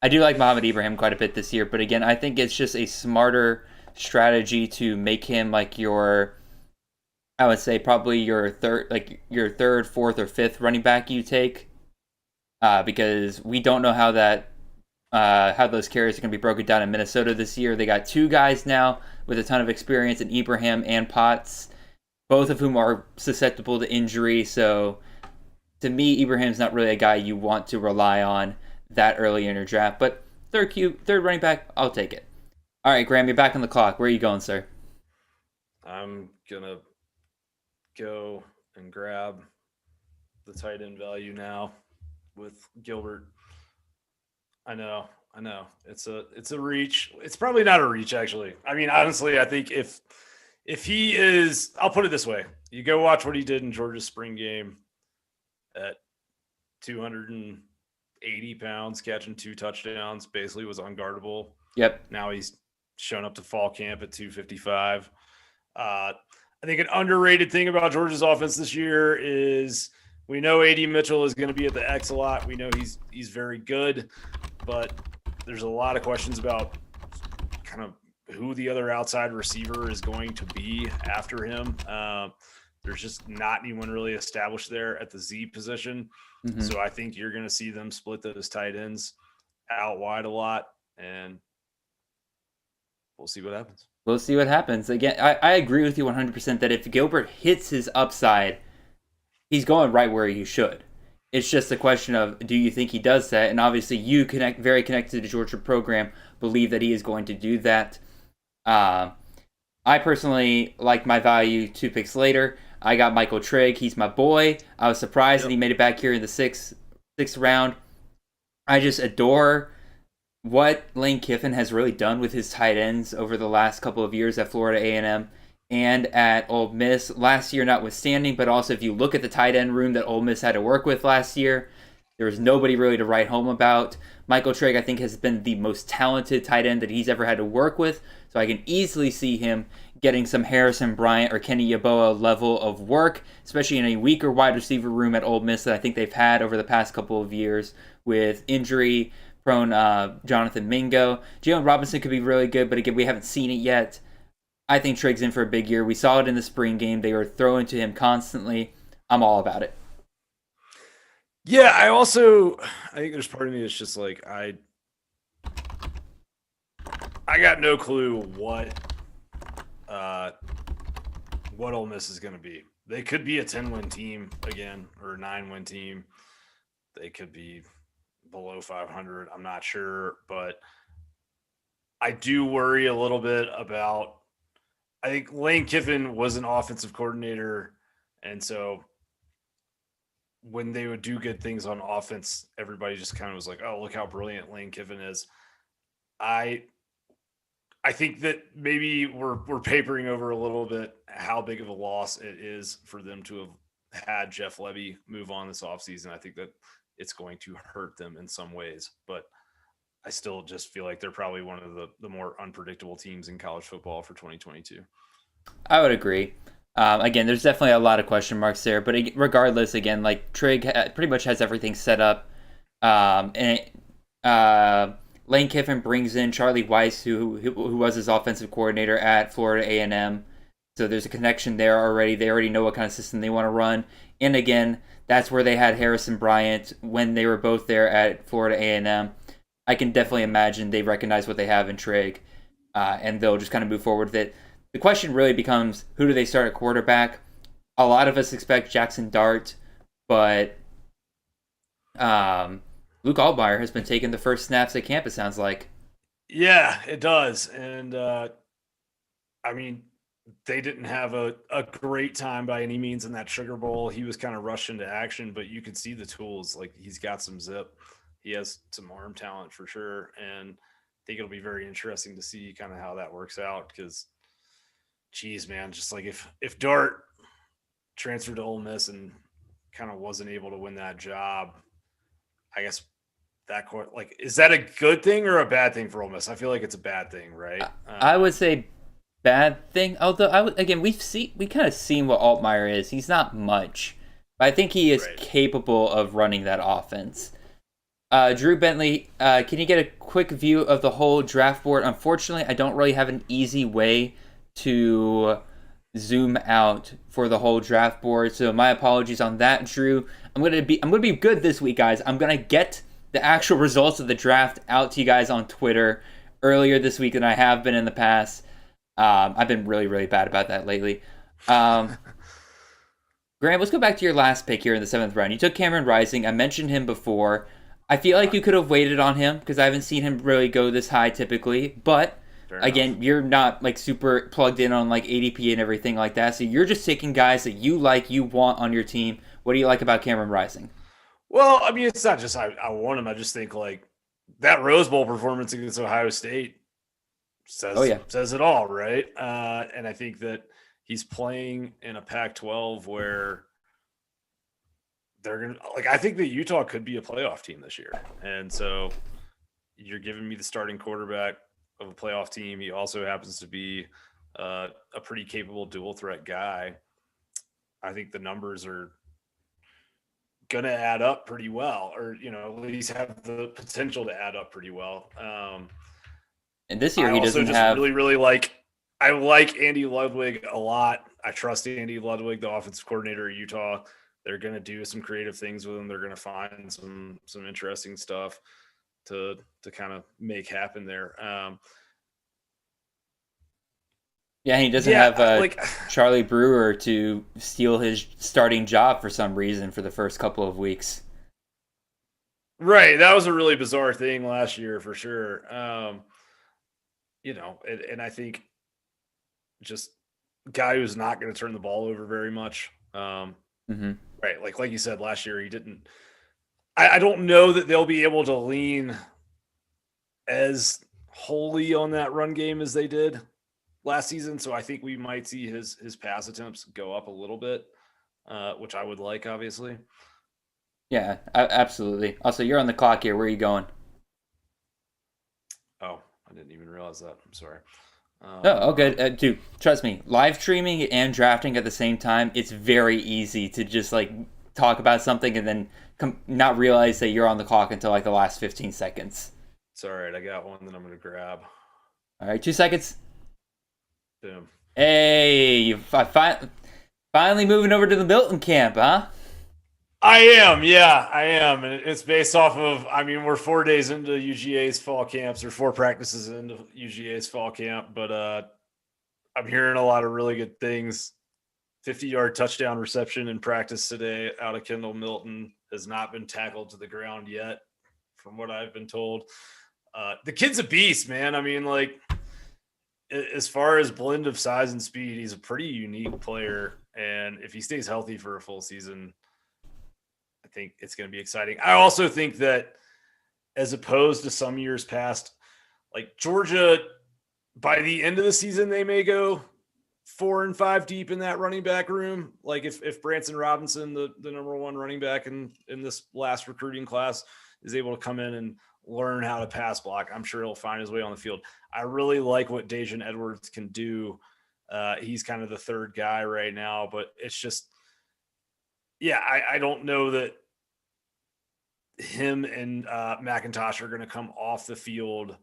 I do like Muhammad Ibrahim quite a bit this year, but again, I think it's just a smarter strategy to make him like I would say probably your 3rd, 4th, or 5th running back you take. Because we don't know how those carries are going to be broken down in Minnesota this year. They got 2 guys now with a ton of experience in Ibrahim and Potts, both of whom are susceptible to injury. So to me, Ibrahim's not really a guy you want to rely on that early in your draft. But 3rd running back, I'll take it. All right, Graham, you're back on the clock. Where are you going, sir? I'm going to go and grab the tight end value now with Gilbert. I know. It's a reach. It's probably not a reach, actually. I mean, honestly, I think if he is, I'll put it this way. You go watch what he did in Georgia's spring game at 280 pounds, catching 2 touchdowns, basically was unguardable. Yep. Now he's shown up to fall camp at 255. I think an underrated thing about Georgia's offense this year is we know A.D. Mitchell is going to be at the X a lot. We know he's very good, but there's a lot of questions about kind of who the other outside receiver is going to be after him. There's just not anyone really established there at the Z position. Mm-hmm. So I think you're going to see them split those tight ends out wide a lot, and we'll see what happens. We'll see what happens. Again, I agree with you 100% that if Gilbert hits his upside, he's going right where he should. It's just a question of, do you think he does that? And obviously you very connected to the Georgia program, believe that he is going to do that. I personally like my value 2 picks later. I got Michael Trigg. He's my boy. I was surprised that he made it back here in the sixth round. I just adore what Lane Kiffin has really done with his tight ends over the last couple of years at Florida A&M and at Ole Miss. Last year notwithstanding, but also if you look at the tight end room that Ole Miss had to work with last year, there was nobody really to write home about. Michael Trigg, I think, has been the most talented tight end that he's ever had to work with, so I can easily see him getting some Harrison Bryant or Kenny Yeboah level of work, especially in a weaker wide receiver room at Ole Miss that I think they've had over the past couple of years with injury-prone Jonathan Mingo. Jalen Robinson could be really good, but again, we haven't seen it yet. I think Trigg's in for a big year. We saw it in the spring game. They were throwing to him constantly. I'm all about it. Yeah, I think there's part of me that's just like I got no clue what Ole Miss is going to be. They could be a 10-win team again or a 9-win team. They could be below 500. I'm not sure, but I do worry a little bit about. I think Lane Kiffin was an offensive coordinator, and so when they would do good things on offense, everybody just kind of was like, "Oh, look how brilliant Lane Kiffin is." I think that maybe we're papering over a little bit how big of a loss it is for them to have had Jeff Lebby move on this offseason. I think that it's going to hurt them in some ways, but I still just feel like they're probably one of the more unpredictable teams in college football for 2022. I would agree. Again, there's definitely a lot of question marks there, but regardless, again, like Trigg pretty much has everything set up. Lane Kiffin brings in Charlie Weiss, who was his offensive coordinator at Florida A&M. So there's a connection there already. They already know what kind of system they want to run. And again, that's where they had Harrison Bryant when they were both there at Florida A&M. I can definitely imagine they recognize what they have in Trigg, and they'll just kind of move forward with it. The question really becomes, who do they start at quarterback? A lot of us expect Jackson Dart, but Luke Altmaier has been taking the first snaps at camp, it sounds like. Yeah, it does. And, I mean, they didn't have a great time by any means in that Sugar Bowl. He was kind of rushed into action, but you could see the tools. Like, he's got some zip. He has some arm talent for sure. And I think it'll be very interesting to see kind of how that works out because, geez, man, just like if Dart transferred to Ole Miss and kind of wasn't able to win that job, I guess is that a good thing or a bad thing for Ole Miss? I feel like it's a bad thing, right? I would say bad thing. Although we kind of seen what Altmaier is. He's not much, but I think he is capable of running that offense. Drew Bentley, can you get a quick view of the whole draft board? Unfortunately, I don't really have an easy way to zoom out for the whole draft board, so my apologies on that, Drew. I'm gonna be good this week, guys. I'm gonna get the actual results of the draft out to you guys on Twitter earlier this week than I have been in the past. I've been really, really bad about that lately. Graham, let's go back to your last pick here in the 7th round. You took Cameron Rising. I mentioned him before. I feel like you could have waited on him because I haven't seen him really go this high typically. But again, you're not like super plugged in on like ADP and everything like that. So you're just taking guys that you want on your team. What do you like about Cameron Rising? Well, I mean, it's not just I want him. I just think like that Rose Bowl performance against Ohio State says it all, right? And I think that he's playing in a Pac-12 where they're going to – I think that Utah could be a playoff team this year. And so you're giving me the starting quarterback of a playoff team. He also happens to be a pretty capable dual threat guy. I think the numbers are going to add up pretty well, or, at least have the potential to add up pretty well. And this year he doesn't have really like – I like Andy Ludwig a lot. I trust Andy Ludwig, the offensive coordinator at Utah. They're going to do some creative things with him. They're going to find some interesting stuff to kind of make happen there. He doesn't have Charlie Brewer to steal his starting job for some reason for the first couple of weeks. Right. That was a really bizarre thing last year for sure. And I think just guy who's not going to turn the ball over very much. Right. Like you said, last year he didn't. I don't know that they'll be able to lean as wholly on that run game as they did last season. So I think we might see his pass attempts go up a little bit, which I would like, obviously. Yeah, absolutely. Also, you're on the clock here. Where are you going? Oh, I didn't even realize that. I'm sorry. Oh, good. Dude, trust me, live streaming and drafting at the same time, it's very easy to just like talk about something and then not realize that you're on the clock until like the last 15 seconds. It's all right. I got one that I'm going to grab. All right, 2 seconds. Boom. Hey, you finally moving over to the Milton camp, huh? I am. Yeah, I am. And it's based off of, we're 4 days into UGA's fall camps, or 4 practices into UGA's fall camp, but I'm hearing a lot of really good things. 50-yard touchdown reception in practice today out of Kendall Milton, has not been tackled to the ground yet, from what I've been told. The kid's a beast, man. As far as blend of size and speed, he's a pretty unique player. And if he stays healthy for a full season, I think it's going to be exciting. I also think that, as opposed to some years past, like Georgia, by the end of the season, they may go 4 and 5 deep in that running back room. Like if Branson Robinson, the number 1 running back in this last recruiting class, is able to come in and learn how to pass block, I'm sure he'll find his way on the field. I really like what Dajon Edwards can do. He's kind of the third guy right now, but it's just, yeah, I don't know that him and McIntosh are going to come off the field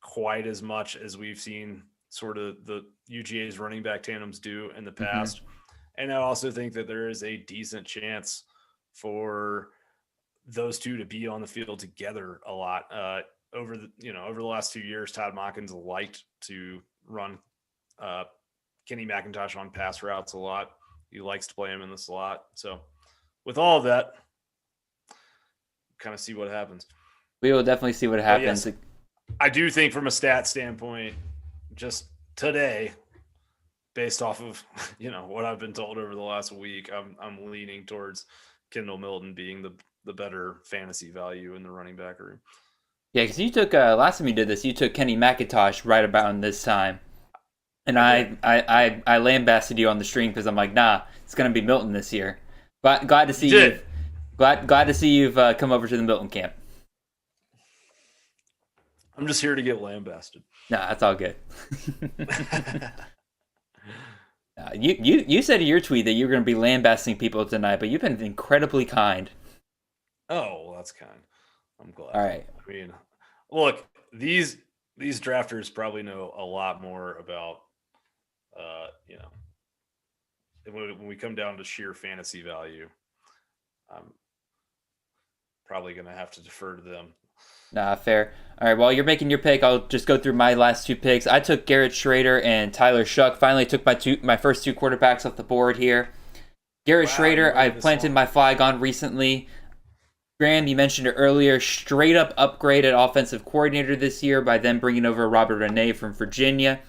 quite as much as we've seen sort of the UGA's running back tandems do in the past. And I also think that there is a decent chance for those two to be on the field together a lot. Over the last 2 years, Todd Monken's liked to run Kenny McIntosh on pass routes a lot. He likes to play him in the slot. So with all of that, kind of see what happens. We will definitely see what happens. Yes, I do think from a stat standpoint, just today, based off of what I've been told over the last week, I'm leaning towards Kendall Milton being the better fantasy value in the running back room. Yeah, because you took last time you did this, you took Kenny McIntosh right about this time, and I lambasted you on the stream because I'm like, nah, it's gonna be Milton this year. But glad to see you. Glad to see you've come over to the Milton camp. I'm just here to get lambasted. No, that's all good. You said in your tweet that you were going to be lambasting people tonight, but you've been incredibly kind. Oh, well, that's kind. I'm glad. All right. Look, these drafters probably know a lot more about, when we come down to sheer fantasy value, I'm probably going to have to defer to them. Nah, fair. All right, while you're making your pick, I'll just go through my last 2 picks. I took Garrett Schrader and Tyler Shuck. Finally took my first 2 quarterbacks off the board here. Garrett Schrader, I've planted my flag on recently. Graham, you mentioned it earlier, straight up upgrade at offensive coordinator this year by them bringing over Robert Renee from Virginia.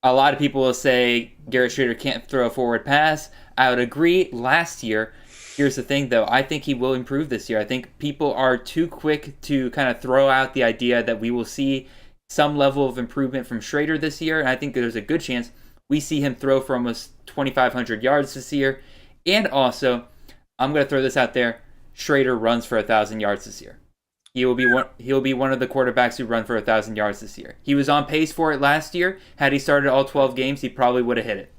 A lot of people will say Garrett Schrader can't throw a forward pass. I would agree. Last year, here's the thing, though. I think he will improve this year. I think people are too quick to kind of throw out the idea that we will see some level of improvement from Schrader this year. And I think there's a good chance we see him throw for almost 2,500 yards this year. And also, I'm going to throw this out there, Schrader runs for 1,000 yards this year. He'll be one of the quarterbacks who run for 1,000 yards this year. He was on pace for it last year. Had he started all 12 games, he probably would have hit it.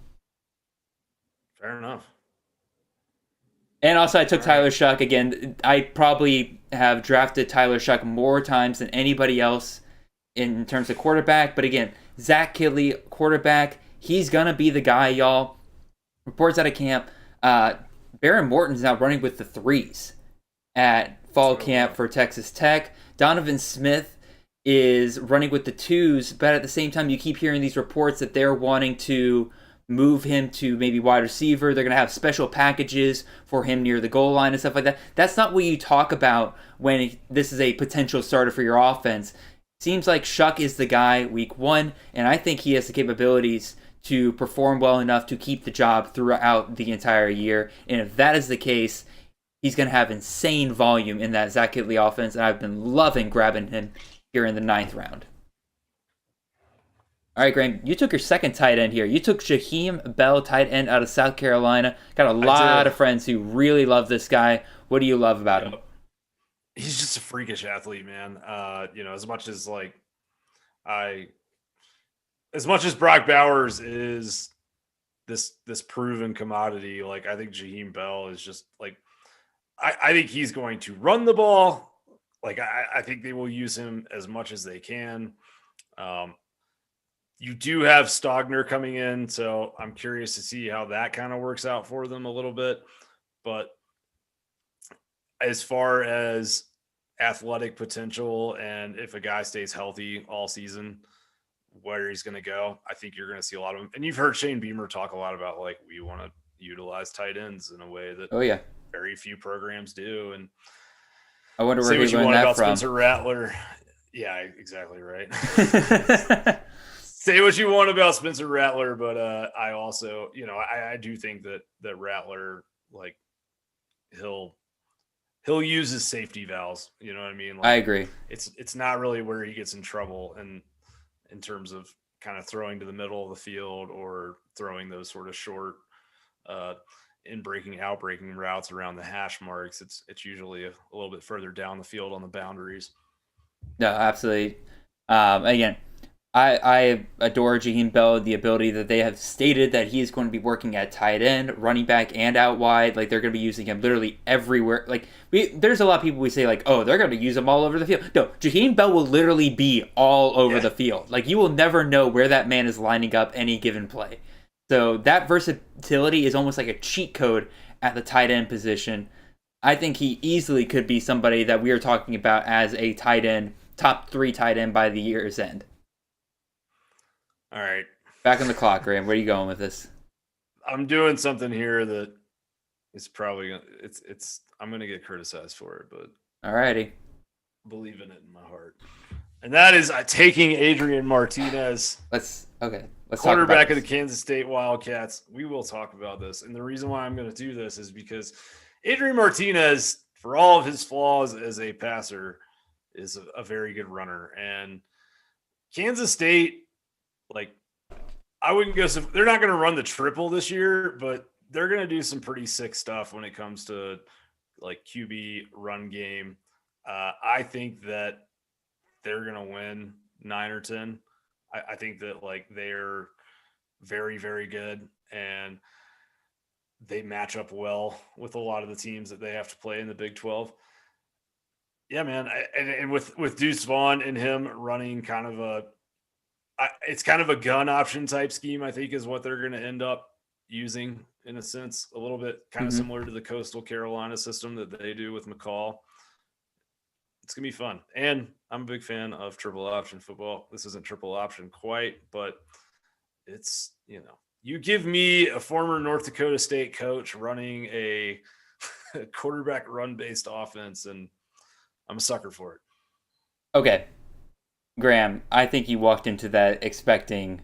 Fair enough. And also, I took Tyler Shuck. Again, I probably have drafted Tyler Shuck more times than anybody else in terms of quarterback. But again, Zach Kidley, quarterback, he's going to be the guy, y'all. Reports out of camp, Baron Morton's now running with the 3s at fall camp for Texas Tech. Donovan Smith is running with the 2s, but at the same time, you keep hearing these reports that they're wanting to move him to maybe wide receiver. They're going to have special packages for him near the goal line and stuff like that. That's not what you talk about when this is a potential starter for your offense. Seems like Shuck is the guy week 1, and I think he has the capabilities to perform well enough to keep the job throughout the entire year. And if that is the case, he's going to have insane volume in that Zach Kittley offense, and I've been loving grabbing him here in the 9th round. All right, Graham, you took your second tight end here. You took Jaheim Bell, tight end out of South Carolina. Got a lot of friends who really love this guy. What do you love about him? He's just a freakish athlete, man. As much as Brock Bowers is this proven commodity, like I think Jaheim Bell is just like, I think he's going to run the ball. Like I think they will use him as much as they can. You do have Stogner coming in, so I'm curious to see how that kind of works out for them a little bit. But as far as athletic potential and if a guy stays healthy all season, where he's going to go, I think you're going to see a lot of them. And you've heard Shane Beamer talk a lot about like we want to utilize tight ends in a way that very few programs do. And I wonder where he learned that from. Spencer Rattler. Yeah, exactly right. Say what you want about Spencer Rattler, but I also, I do think that Rattler, like, he'll use his safety valves. You know what I mean? Like, I agree. It's not really where he gets in trouble in terms of kind of throwing to the middle of the field or throwing those sort of short outbreaking routes around the hash marks. It's usually a little bit further down the field on the boundaries. No, absolutely. Again, I adore Jaheim Bell, the ability that they have stated that he is going to be working at tight end, running back, and out wide. Like, they're going to be using him literally everywhere. Like, there's a lot of people we say, like, oh, they're going to use him all over the field. No, Jaheim Bell will literally be all over the field. Like, you will never know where that man is lining up any given play. So that versatility is almost like a cheat code at the tight end position. I think he easily could be somebody that we are talking about as a tight end, top 3 tight end by the year's end. All right. Back on the clock, Graham. Where are you going with this? I'm doing something here that is probably going to, I'm going to get criticized for it, but all righty. Believe in it in my heart. And that is taking Adrian Martinez. Let's quarterback of the Kansas State Wildcats. We will talk about this. And the reason why I'm going to do this is because Adrian Martinez, for all of his flaws as a passer, is a very good runner. And Kansas State, like, I wouldn't go. They're not going to run the triple this year, but they're going to do some pretty sick stuff when it comes to like QB run game. I think that they're going to win 9 or 10. I think that like they're very, very good and they match up well with a lot of the teams that they have to play in the Big 12. Yeah, man. And with Deuce Vaughn and him running kind of it's kind of a gun option type scheme, I think, is what they're going to end up using in a sense, a little bit kind of similar to the Coastal Carolina system that they do with McCall. It's going to be fun. And I'm a big fan of triple option football. This isn't triple option quite, but it's, you give me a former North Dakota State coach running a quarterback run-based offense, and I'm a sucker for it. Okay. Graham, I think you walked into that expecting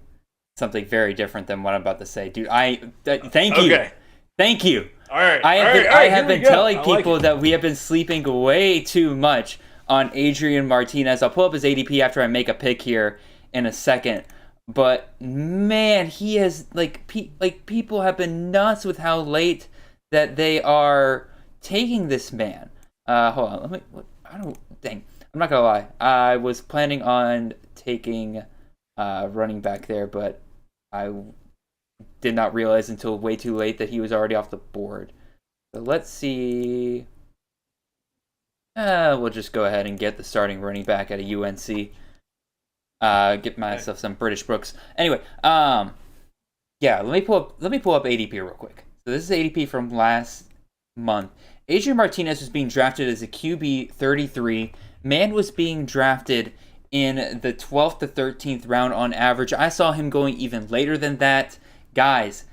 something very different than what I'm about to say. Dude, thank you. Okay. Thank you. All right. I have been telling people that we have been sleeping way too much on Adrian Martinez. I'll pull up his ADP after I make a pick here in a second. But, man, he has, people have been nuts with how late that they are taking this man. Hold on. I'm not going to lie. I was planning on taking running back there, but I did not realize until way too late that he was already off the board. So let's see. We'll just go ahead and get the starting running back at a UNC. Get myself some British Brooks. Anyway, let me pull up ADP real quick. So this is ADP from last month. Adrian Martinez was being drafted as a QB 33. Man was being drafted in the 12th to 13th round on average. I saw him going even later than that. Guys,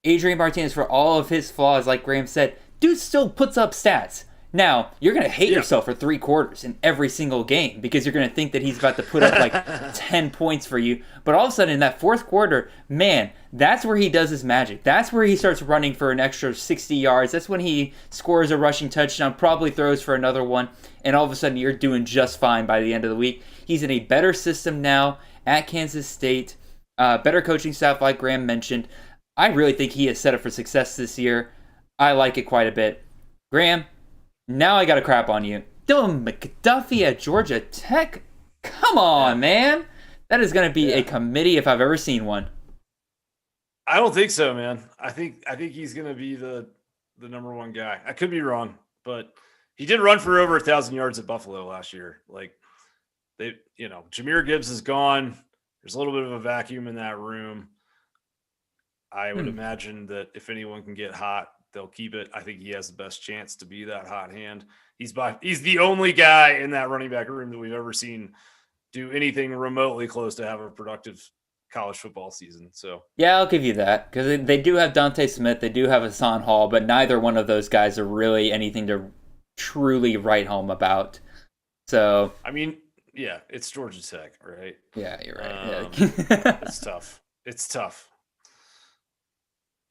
Adrian Martinez, for all of his flaws, like Graham said, dude still puts up stats. Now, you're going to hate yourself for 3 quarters in every single game because you're going to think that he's about to put up like 10 points for you. But all of a sudden in that 4th quarter, man, that's where he does his magic. That's where he starts running for an extra 60 yards. That's when he scores a rushing touchdown, probably throws for another one. And all of a sudden you're doing just fine by the end of the week. He's in a better system now at Kansas State. Better coaching staff like Graham mentioned. I really think he is set up for success this year. I like it quite a bit. Graham, now I got to crap on you. Dylan McDuffie at Georgia Tech? Come on, man. That is going to be a committee if I've ever seen one. I don't think so, man. I think he's going to be the number 1 guy. I could be wrong, but he did run for over 1,000 yards at Buffalo last year. Like, Jahmyr Gibbs is gone. There's a little bit of a vacuum in that room. I would imagine that if anyone can get hot, they'll keep it. I think he has the best chance to be that hot hand. He's the only guy in that running back room that we've ever seen do anything remotely close to have a productive college football season. So yeah, I'll give you that because they do have Dante Smith, they do have Hassan Hall, but neither one of those guys are really anything to truly write home about. So I mean, yeah, it's Georgia Tech, right? Yeah, you're right. It's tough. It's tough.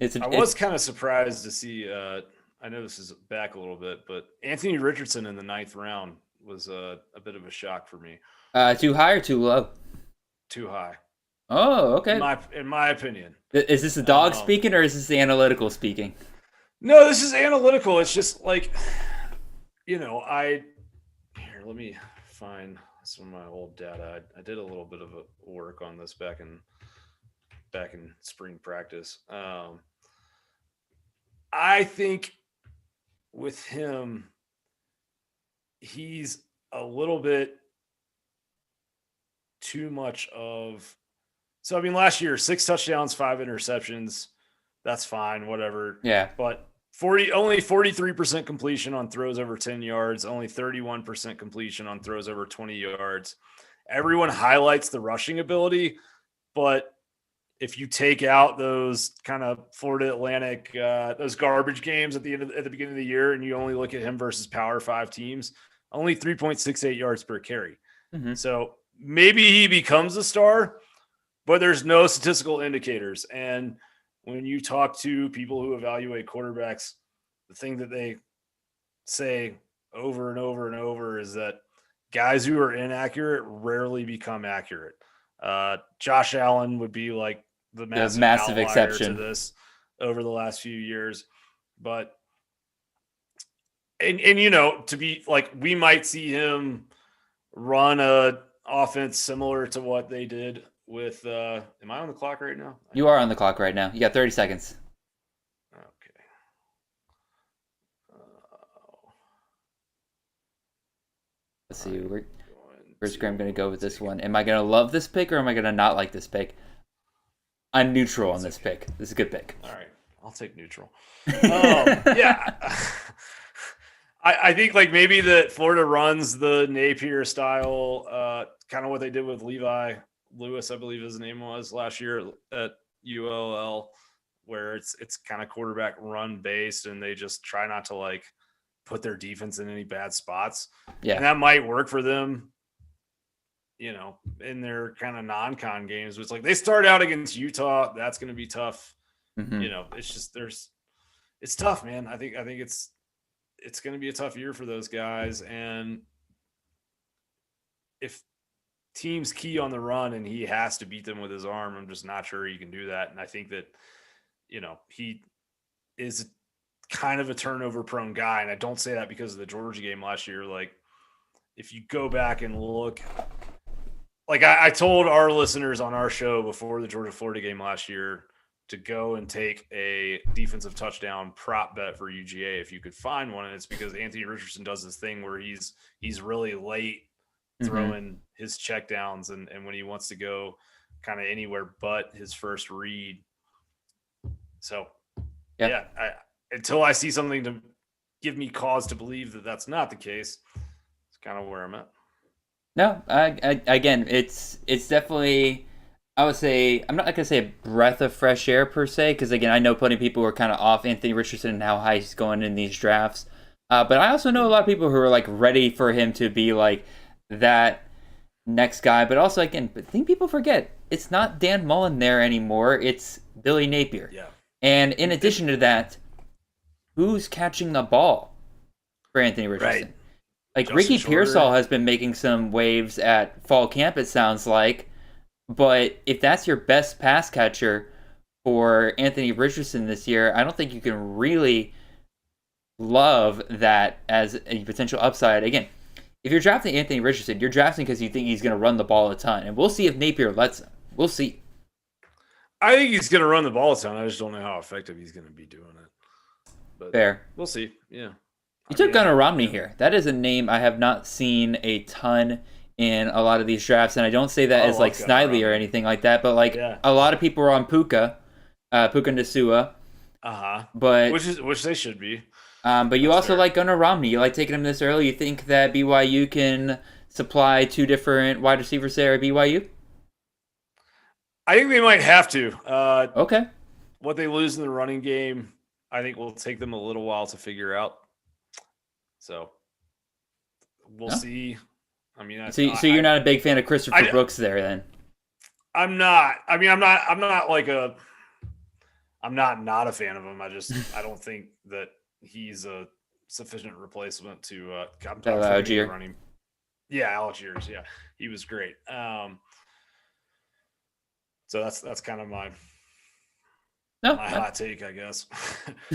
I was kind of surprised to see. I know this is back a little bit, but Anthony Richardson in the 9th round was a bit of a shock for me. Too high or too low? Too high. Oh, okay. In my opinion. Is this the dog speaking or is this the analytical speaking? No, this is analytical. It's just like, let me find some of my old data. I did a little bit of work on this back in spring practice. I think with him, he's a little bit too much of. So I mean, last year 6 touchdowns, 5 interceptions. That's fine, whatever. Yeah. But only 43% completion on throws over 10 yards, only 31% completion on throws over 20 yards. Everyone highlights the rushing ability, but if you take out those kind of Florida Atlantic, those garbage games at the beginning of the year, and you only look at him versus Power 5 teams, only 3.68 yards per carry. Mm-hmm. So maybe he becomes a star, but there's no statistical indicators. And when you talk to people who evaluate quarterbacks, the thing that they say over and over and over is that guys who are inaccurate rarely become accurate. Josh Allen would be like the massive exception to this over the last few years. But, and to be like, we might see him run a offense similar to what they did with, am I on the clock right now? You are on the clock right now. You got 30 seconds. Okay. Let's see. Where's Graham going to go with this one? Am I going to love this pick or am I going to not like this pick? I'm neutral on this pick. This is a good pick. All right. I'll take neutral. Yeah. I think like maybe that Florida runs the Napier style, kind of what they did with Levi Lewis, I believe his name was last year at ULL, where it's kind of quarterback run based and they just try not to like put their defense in any bad spots. Yeah. And that might work for them, in their kind of non-con games. It's like they start out against Utah. That's going to be tough. Mm-hmm. It's just, it's tough, man. I think it's going to be a tough year for those guys. And if teams key on the run and he has to beat them with his arm, I'm just not sure he can do that. And I think that, he is kind of a turnover prone guy. And I don't say that because of the Georgia game last year. Like if you go back and look, like I told our listeners on our show before the Georgia-Florida game last year to go and take a defensive touchdown prop bet for UGA if you could find one. And it's because Anthony Richardson does this thing where he's really late throwing his checkdowns and when he wants to go kind of anywhere but his first read. So, yeah, until I see something to give me cause to believe that that's not the case, it's kind of where I'm at. No, again, it's definitely, I would say, I'm not going to say a breath of fresh air per se, because again, I know plenty of people who are kind of off Anthony Richardson and how high he's going in these drafts. But I also know a lot of people who are like ready for him to be like that next guy. But also, again, I think people forget it's not Dan Mullen there anymore. It's Billy Napier. Yeah. And in addition to that, who's catching the ball for Anthony Richardson? Right. Like Justin Ricky Shorter. Pearsall has been making some waves at fall camp, it sounds like. But if that's your best pass catcher for Anthony Richardson this year, I don't think you can really love that as a potential upside. Again, if you're drafting Anthony Richardson, you're drafting because you think he's going to run the ball a ton. And we'll see if Napier lets him. We'll see. I think he's going to run the ball a ton. I just don't know how effective he's going to be doing it. But Fair. We'll see. Yeah. You took Gunnar Romney here. That is a name I have not seen a ton in a lot of these drafts. And I don't say that as like Snidely or anything like that. But like a lot of people are on Puka Nasua. But which they should be. But you also like Gunnar Romney. You like taking him this early. You think that BYU can supply two different wide receivers there at BYU? I think they might have to. Okay. What they lose in the running game, I think will take them a little while to figure out. So we'll see. I mean, so you're not a big fan of Christopher Brooks there, then? I'm not. I mean, I'm not like a. I'm not a fan of him. I don't think that he's a sufficient replacement to. Algier. Running. Yeah, Algiers. Yeah, he was great. So that's kind of my hot take, I guess.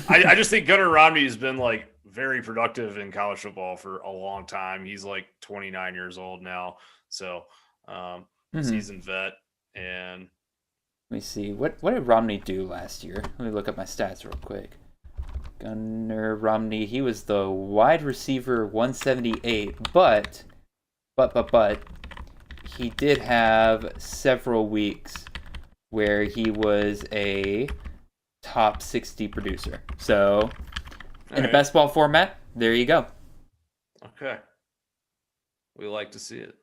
I just think Gunnar Romney has been like very productive in college football for a long time. He's like 29 years old now, so seasoned vet. And let me see what did Romney do last year? Let me look up my stats real quick. Gunnar Romney, he was the wide receiver 178, but he did have several weeks where he was a top 60 producer. So, in a best ball format, there you go. Okay. We like to see it.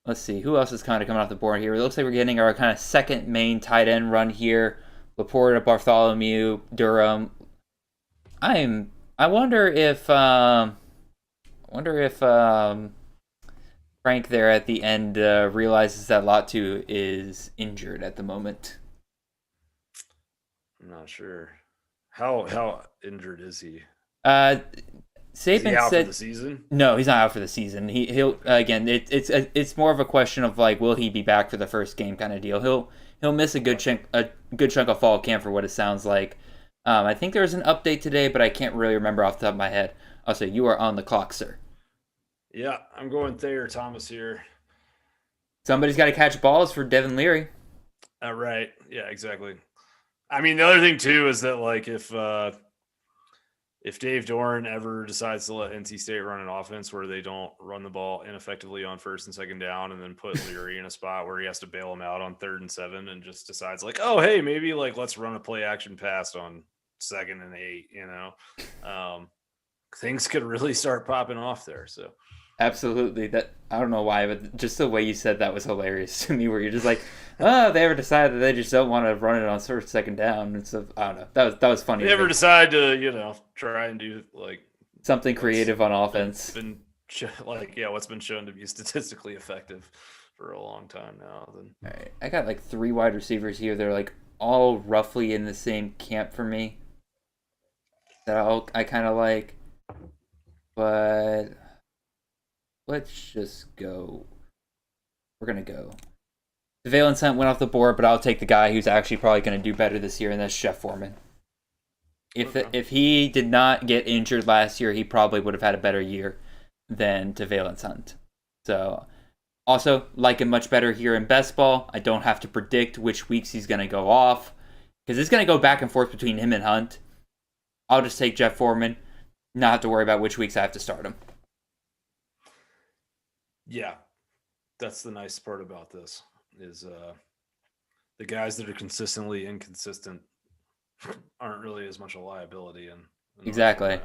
Let's see. Who else is kind of coming off the board here? It looks like we're getting our kind of second main tight end run here. Laporta, Bartholomew, Durham. I wonder if Frank there at the end realizes that Latu is injured at the moment. I'm not sure. How injured is he? Saban is he out said for the season? No, he's not out for the season. He'll again. It's more of a question of like, will he be back for the first game kind of deal. He'll miss a good chunk of fall camp for what it sounds like. I think there was an update today, but I can't really remember off the top of my head. I'll say you are on the clock, sir. Yeah, I'm going Thayer Thomas here. Somebody's got to catch balls for Devin Leary. Right. Yeah, exactly. I mean, the other thing too is that like if Dave Doran ever decides to let NC State run an offense where they don't run the ball ineffectively on first and second down and then put Leary in a spot where he has to bail him out on 3rd and 7 and just decides like, oh, hey, maybe like let's run a play action pass on 2nd and 8, you know, things could really start popping off there. So. Absolutely. That I don't know why, but just the way you said that was hilarious to me. Where you're just like, oh, they ever decided that they just don't want to run it on first, second down. And so I don't know. That was funny. They ever decide to try and do like something creative on offense. What's been shown to be statistically effective for a long time now. Then all right, I got like 3 wide receivers here. They're like all roughly in the same camp for me. That I kind of like, but. Let's just go. We're going to go. Valence Hunt went off the board, but I'll take the guy who's actually probably going to do better this year, and that's Jeff Foreman. If he did not get injured last year, he probably would have had a better year than Valence Hunt. So, also, like him much better here in best ball. I don't have to predict which weeks he's going to go off, because it's going to go back and forth between him and Hunt. I'll just take Jeff Foreman, not have to worry about which weeks I have to start him. Yeah, that's the nice part about this is the guys that are consistently inconsistent aren't really as much a liability. Exactly.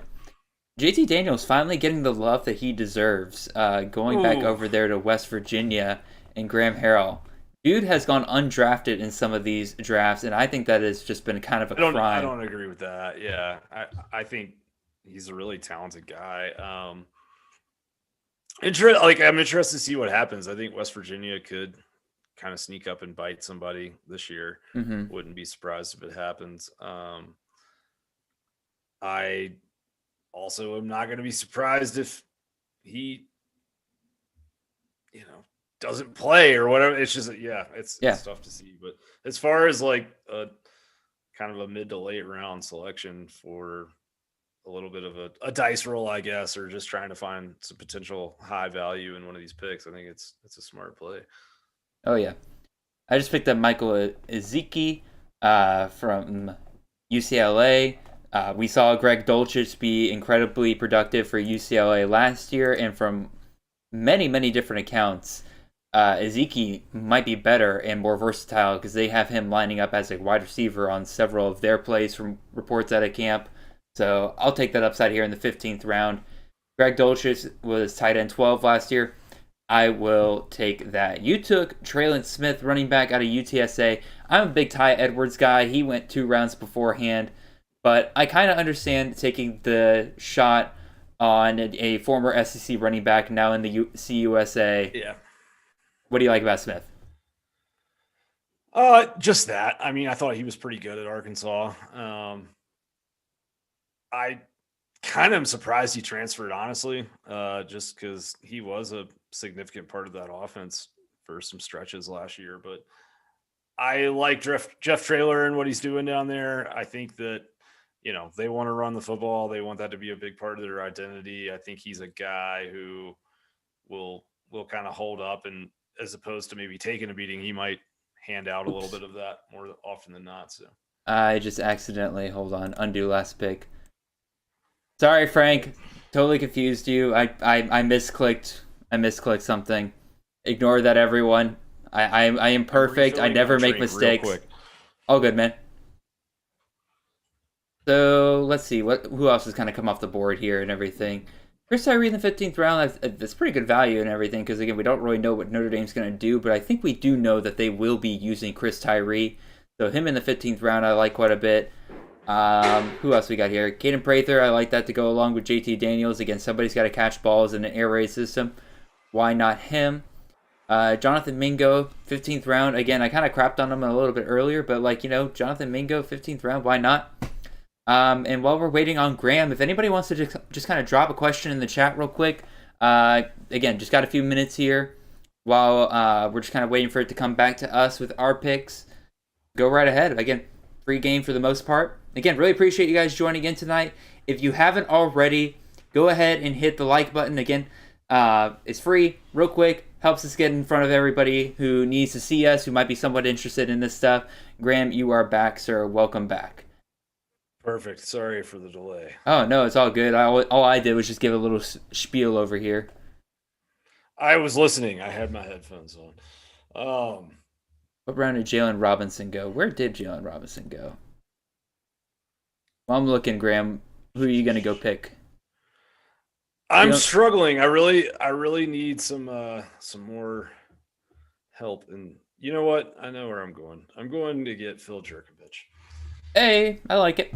JT Daniels finally getting the love that he deserves, going back over there to West Virginia, and Graham Harrell. Dude has gone undrafted in some of these drafts, and I think that has just been kind of a crime. I don't agree with that. Yeah, I think He's a really talented guy. I'm interested to see what happens. I think West Virginia could kind of sneak up and bite somebody this year. Mm-hmm. Wouldn't be surprised if it happens. I also am not going to be surprised if he, doesn't play or whatever. It's just, it's tough to see. But as far as like a kind of a mid to late round selection for a little bit of a dice roll, I guess, or just trying to find some potential high value in one of these picks, I think it's a smart play. Oh, yeah. I just picked up Michael Ezeki from UCLA. We saw Greg Dulcich be incredibly productive for UCLA last year, and from many, many different accounts, Ezeki might be better and more versatile because they have him lining up as a wide receiver on several of their plays from reports out of camp. So I'll take that upside here in the 15th round. Greg Dulcich was tight end 12 last year. I will take that. You took Traylon Smith, running back out of UTSA. I'm a big Ty Edwards guy. He went 2 rounds beforehand. But I kind of understand taking the shot on a former SEC running back now in the CUSA. Yeah. What do you like about Smith? Just that. I mean, I thought he was pretty good at Arkansas. I kind of am surprised he transferred, honestly, just because he was a significant part of that offense for some stretches last year. But I like Jeff Traylor and what he's doing down there. I think that, they want to run the football. They want that to be a big part of their identity. I think he's a guy who will kind of hold up, and as opposed to maybe taking a beating, he might hand out a little bit of that more often than not. So I just accidentally, undo last pick. Sorry, Frank. Totally confused you. I misclicked. I misclicked something. Ignore that, everyone. I am perfect. I never make mistakes. All good, man. So let's see who else has kind of come off the board here and everything. Chris Tyree in the 15th round. That's pretty good value and everything because again we don't really know what Notre Dame's going to do, but I think we do know that they will be using Chris Tyree. So him in the 15th round I like quite a bit. Who else we got here? Caden Prather, I like that to go along with JT Daniels. Again, somebody's got to catch balls in an air raid system. Why not him? Jonathan Mingo, 15th round. Again, I kind of crapped on him a little bit earlier, but Jonathan Mingo, 15th round, why not? And while we're waiting on Graham, if anybody wants to just kind of drop a question in the chat real quick. Again, just got a few minutes here while we're just kind of waiting for it to come back to us with our picks. Go right ahead. Again, free game for the most part. Again, really appreciate you guys joining in tonight. If you haven't already, go ahead and hit the like button. Again, it's free, real quick, helps us get in front of everybody who needs to see us, who might be somewhat interested in this stuff. Graham, you are back, sir. Welcome back. Perfect. Sorry for the delay. Oh, no, it's all good. All I did was just give a little spiel over here. I was listening. I had my headphones on. What round did Jalen Robinson go? Where did Jalen Robinson go? Well, I'm looking, Graham. Who are you going to go pick? I'm struggling. I really need some more help. And you know what? I know where I'm going. I'm going to get Phil Jerkovich. Hey, I like it.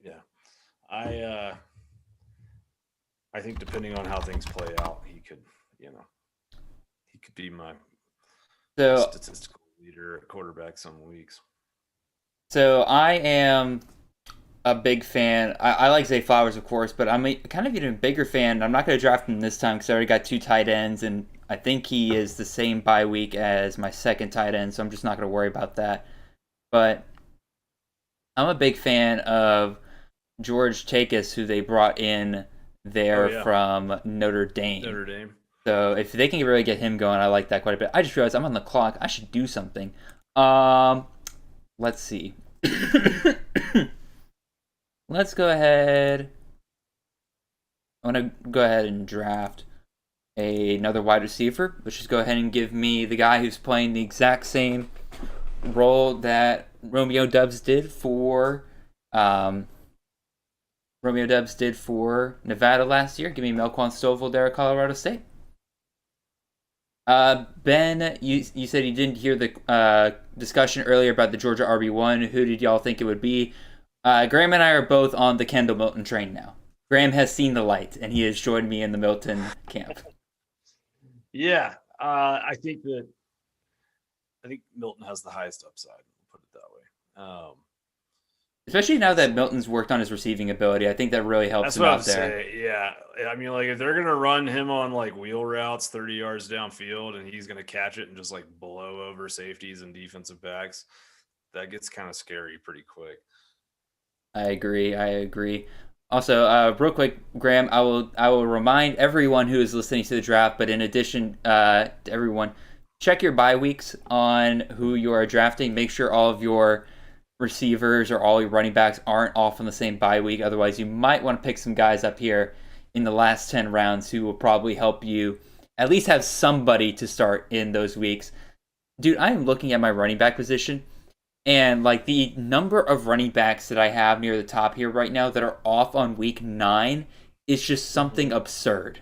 Yeah. I think depending on how things play out, he could be my statistical leader at quarterback some weeks. So I am a big fan. I like Zay Flowers, of course, but I'm kind of even a bigger fan. I'm not going to draft him this time because I already got 2 tight ends, and I think he is the same bye week as my second tight end, so I'm just not going to worry about that. But I'm a big fan of George Takis, who they brought in there from Notre Dame. So if they can really get him going, I like that quite a bit. I just realized I'm on the clock. I should do something. Let's see. Let's go ahead. I'm going to go ahead and draft another wide receiver. Let's just go ahead and give me the guy who's playing the exact same role that Romeo Doubs did for Nevada last year. Give me Melquan Stovall there at Colorado State. Ben, you said you didn't hear the discussion earlier about the Georgia RB1. Who did y'all think it would be? Graham and I are both on the Kendall Milton train now. Graham has seen the light, and he has joined me in the Milton camp. Yeah, I think Milton has the highest upside. We'll put it that way. Especially now that Milton's worked on his receiving ability, I think that really helps him out there. Yeah, I mean, like if they're gonna run him on like wheel routes 30 yards downfield, and he's gonna catch it and just like blow over safeties and defensive backs, that gets kind of scary pretty quick. I agree. Also, real quick, Graham, I will remind everyone who is listening to the draft, but in addition to everyone, check your bye weeks on who you are drafting. Make sure all of your receivers or all your running backs aren't off on the same bye week. Otherwise, you might want to pick some guys up here in the last 10 rounds who will probably help you at least have somebody to start in those weeks. Dude, I am looking at my running back position, and like the number of running backs that I have near the top here right now that are off on week 9 is just something absurd.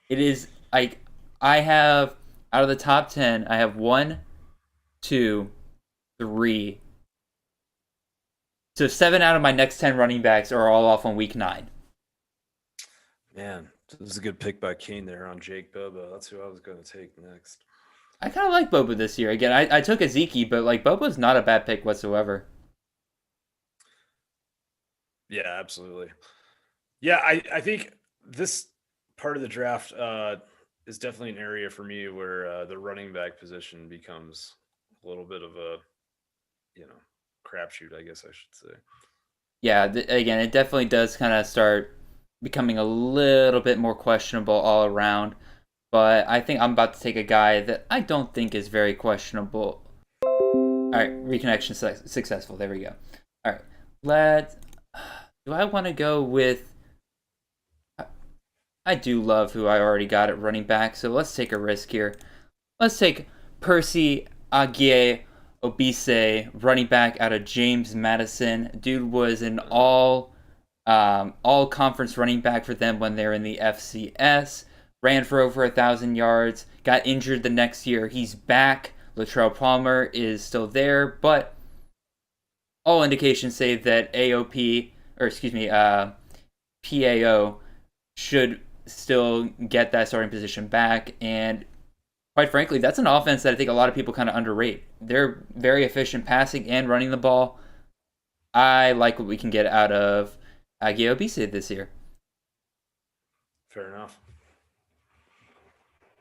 It is like I have out of the top 10, I have 1, 2, 3. So 7 out of my next 10 running backs are all off on week 9. Man, this is a good pick by Kane there on Jake Bobo. That's who I was going to take next. I kind of like Bobo this year. Again, I took Ezekiel, but like Bobo's not a bad pick whatsoever. Yeah, absolutely. Yeah, I think this part of the draft is definitely an area for me where the running back position becomes a little bit of a, crapshoot, I guess I should say. Yeah, again, it definitely does kind of start becoming a little bit more questionable all around. But I think I'm about to take a guy that I don't think is very questionable. All right, reconnection successful. There we go. All right, do I want to go with... I do love who I already got at running back, so let's take a risk here. Let's take Percy Agie Obise, running back out of James Madison. Dude was an all conference running back for them when they're in the FCS. Ran for over 1,000 yards. Got injured the next year. He's back. Latrell Palmer is still there, but all indications say that PAO should still get that starting position back. And quite frankly, that's an offense that I think a lot of people kind of underrate. They're very efficient passing and running the ball. I like what we can get out of Agie Obise this year. Fair enough.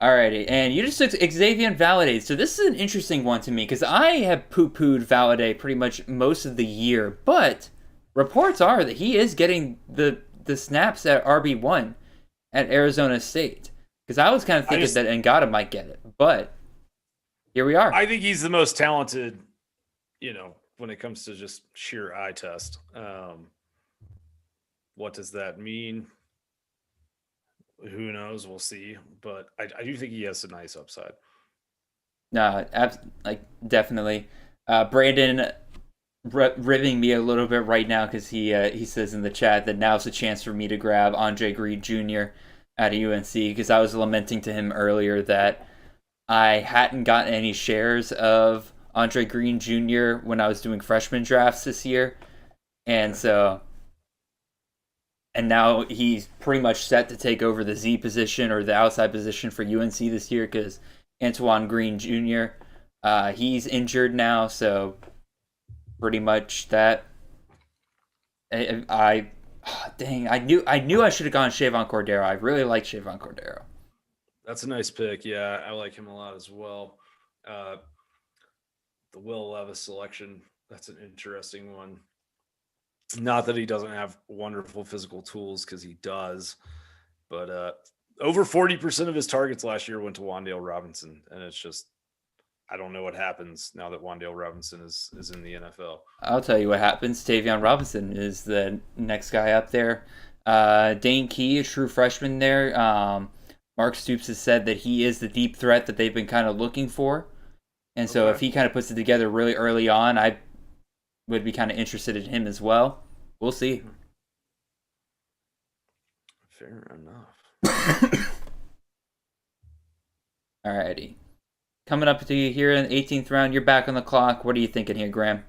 Alrighty, and you just took Xavier and Valade. So this is an interesting one to me because I have poo-pooed Valade pretty much most of the year, but reports are that he is getting the snaps at RB1 at Arizona State. Because I was kind of thinking that Ngata might get it, but here we are. I think he's the most talented, when it comes to just sheer eye test. What does that mean? Who knows? We'll see. But I do think he has a nice upside. No, definitely. Brandon ribbing me a little bit right now because he says in the chat that now's the chance for me to grab Andre Green Jr. out of UNC because I was lamenting to him earlier that I hadn't gotten any shares of Andre Green Jr. when I was doing freshman drafts this year. And now he's pretty much set to take over the Z position or the outside position for UNC this year because Antoine Green Jr., he's injured now, so pretty much that. I knew I should have gone Shavon Cordero. I really like Shavon Cordero. That's a nice pick. Yeah, I like him a lot as well. The Will Levis selection, that's an interesting one. Not that he doesn't have wonderful physical tools, because he does, but over 40% of his targets last year went to Wan'Dale Robinson, and it's just, I don't know what happens now that Wan'Dale Robinson is in the NFL. I'll tell you what happens. Tavion Robinson is the next guy up there. Dane Key, a true freshman there. Mark Stoops has said that he is the deep threat that they've been kind of looking for. And so if he kind of puts it together really early on, I would be kind of interested in him as well. We'll see. Fair enough. Alrighty. Coming up to you here in the 18th round, you're back on the clock. What are you thinking here, Graham?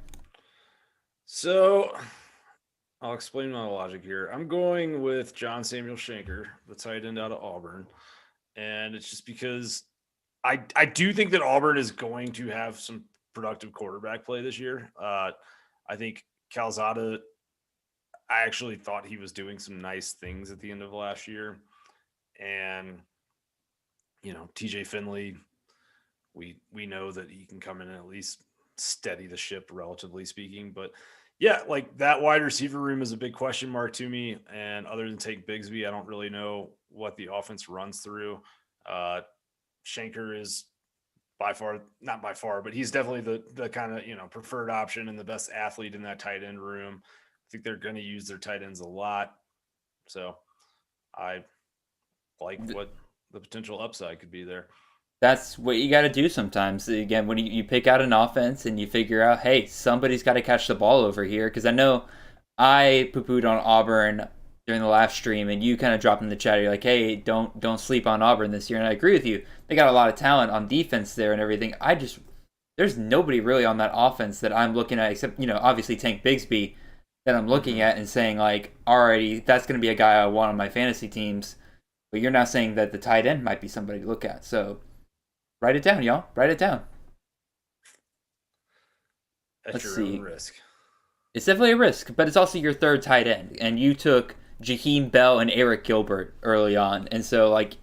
So I'll explain my logic here. I'm going with John Samuel Shanker, the tight end out of Auburn. And it's just because I do think that Auburn is going to have some productive quarterback play this year. I think Calzada, I actually thought he was doing some nice things at the end of last year. And, TJ Finley, we know that he can come in and at least steady the ship, relatively speaking. But yeah, like that wide receiver room is a big question mark to me. And other than Tank Bigsby, I don't really know what the offense runs through. Shanker is not by far, but he's definitely the kind of, preferred option and the best athlete in that tight end room. I think they're going to use their tight ends a lot. So I like what the potential upside could be there. That's what you got to do sometimes. Again, when you pick out an offense and you figure out, hey, somebody's got to catch the ball over here. Because I know I poo-pooed on Auburn during the last stream, and you kind of dropped in the chat. You're like, hey, don't sleep on Auburn this year. And I agree with you. They got a lot of talent on defense there and everything. There's nobody really on that offense that I'm looking at except, obviously Tank Bigsby that I'm looking at and saying, like, alrighty, that's going to be a guy I want on my fantasy teams. But you're now saying that the tight end might be somebody to look at. So write it down, y'all. Write it down. At your own risk. It's definitely a risk, but it's also your third tight end. And you took Jaheim Bell and Eric Gilbert early on. And so, like,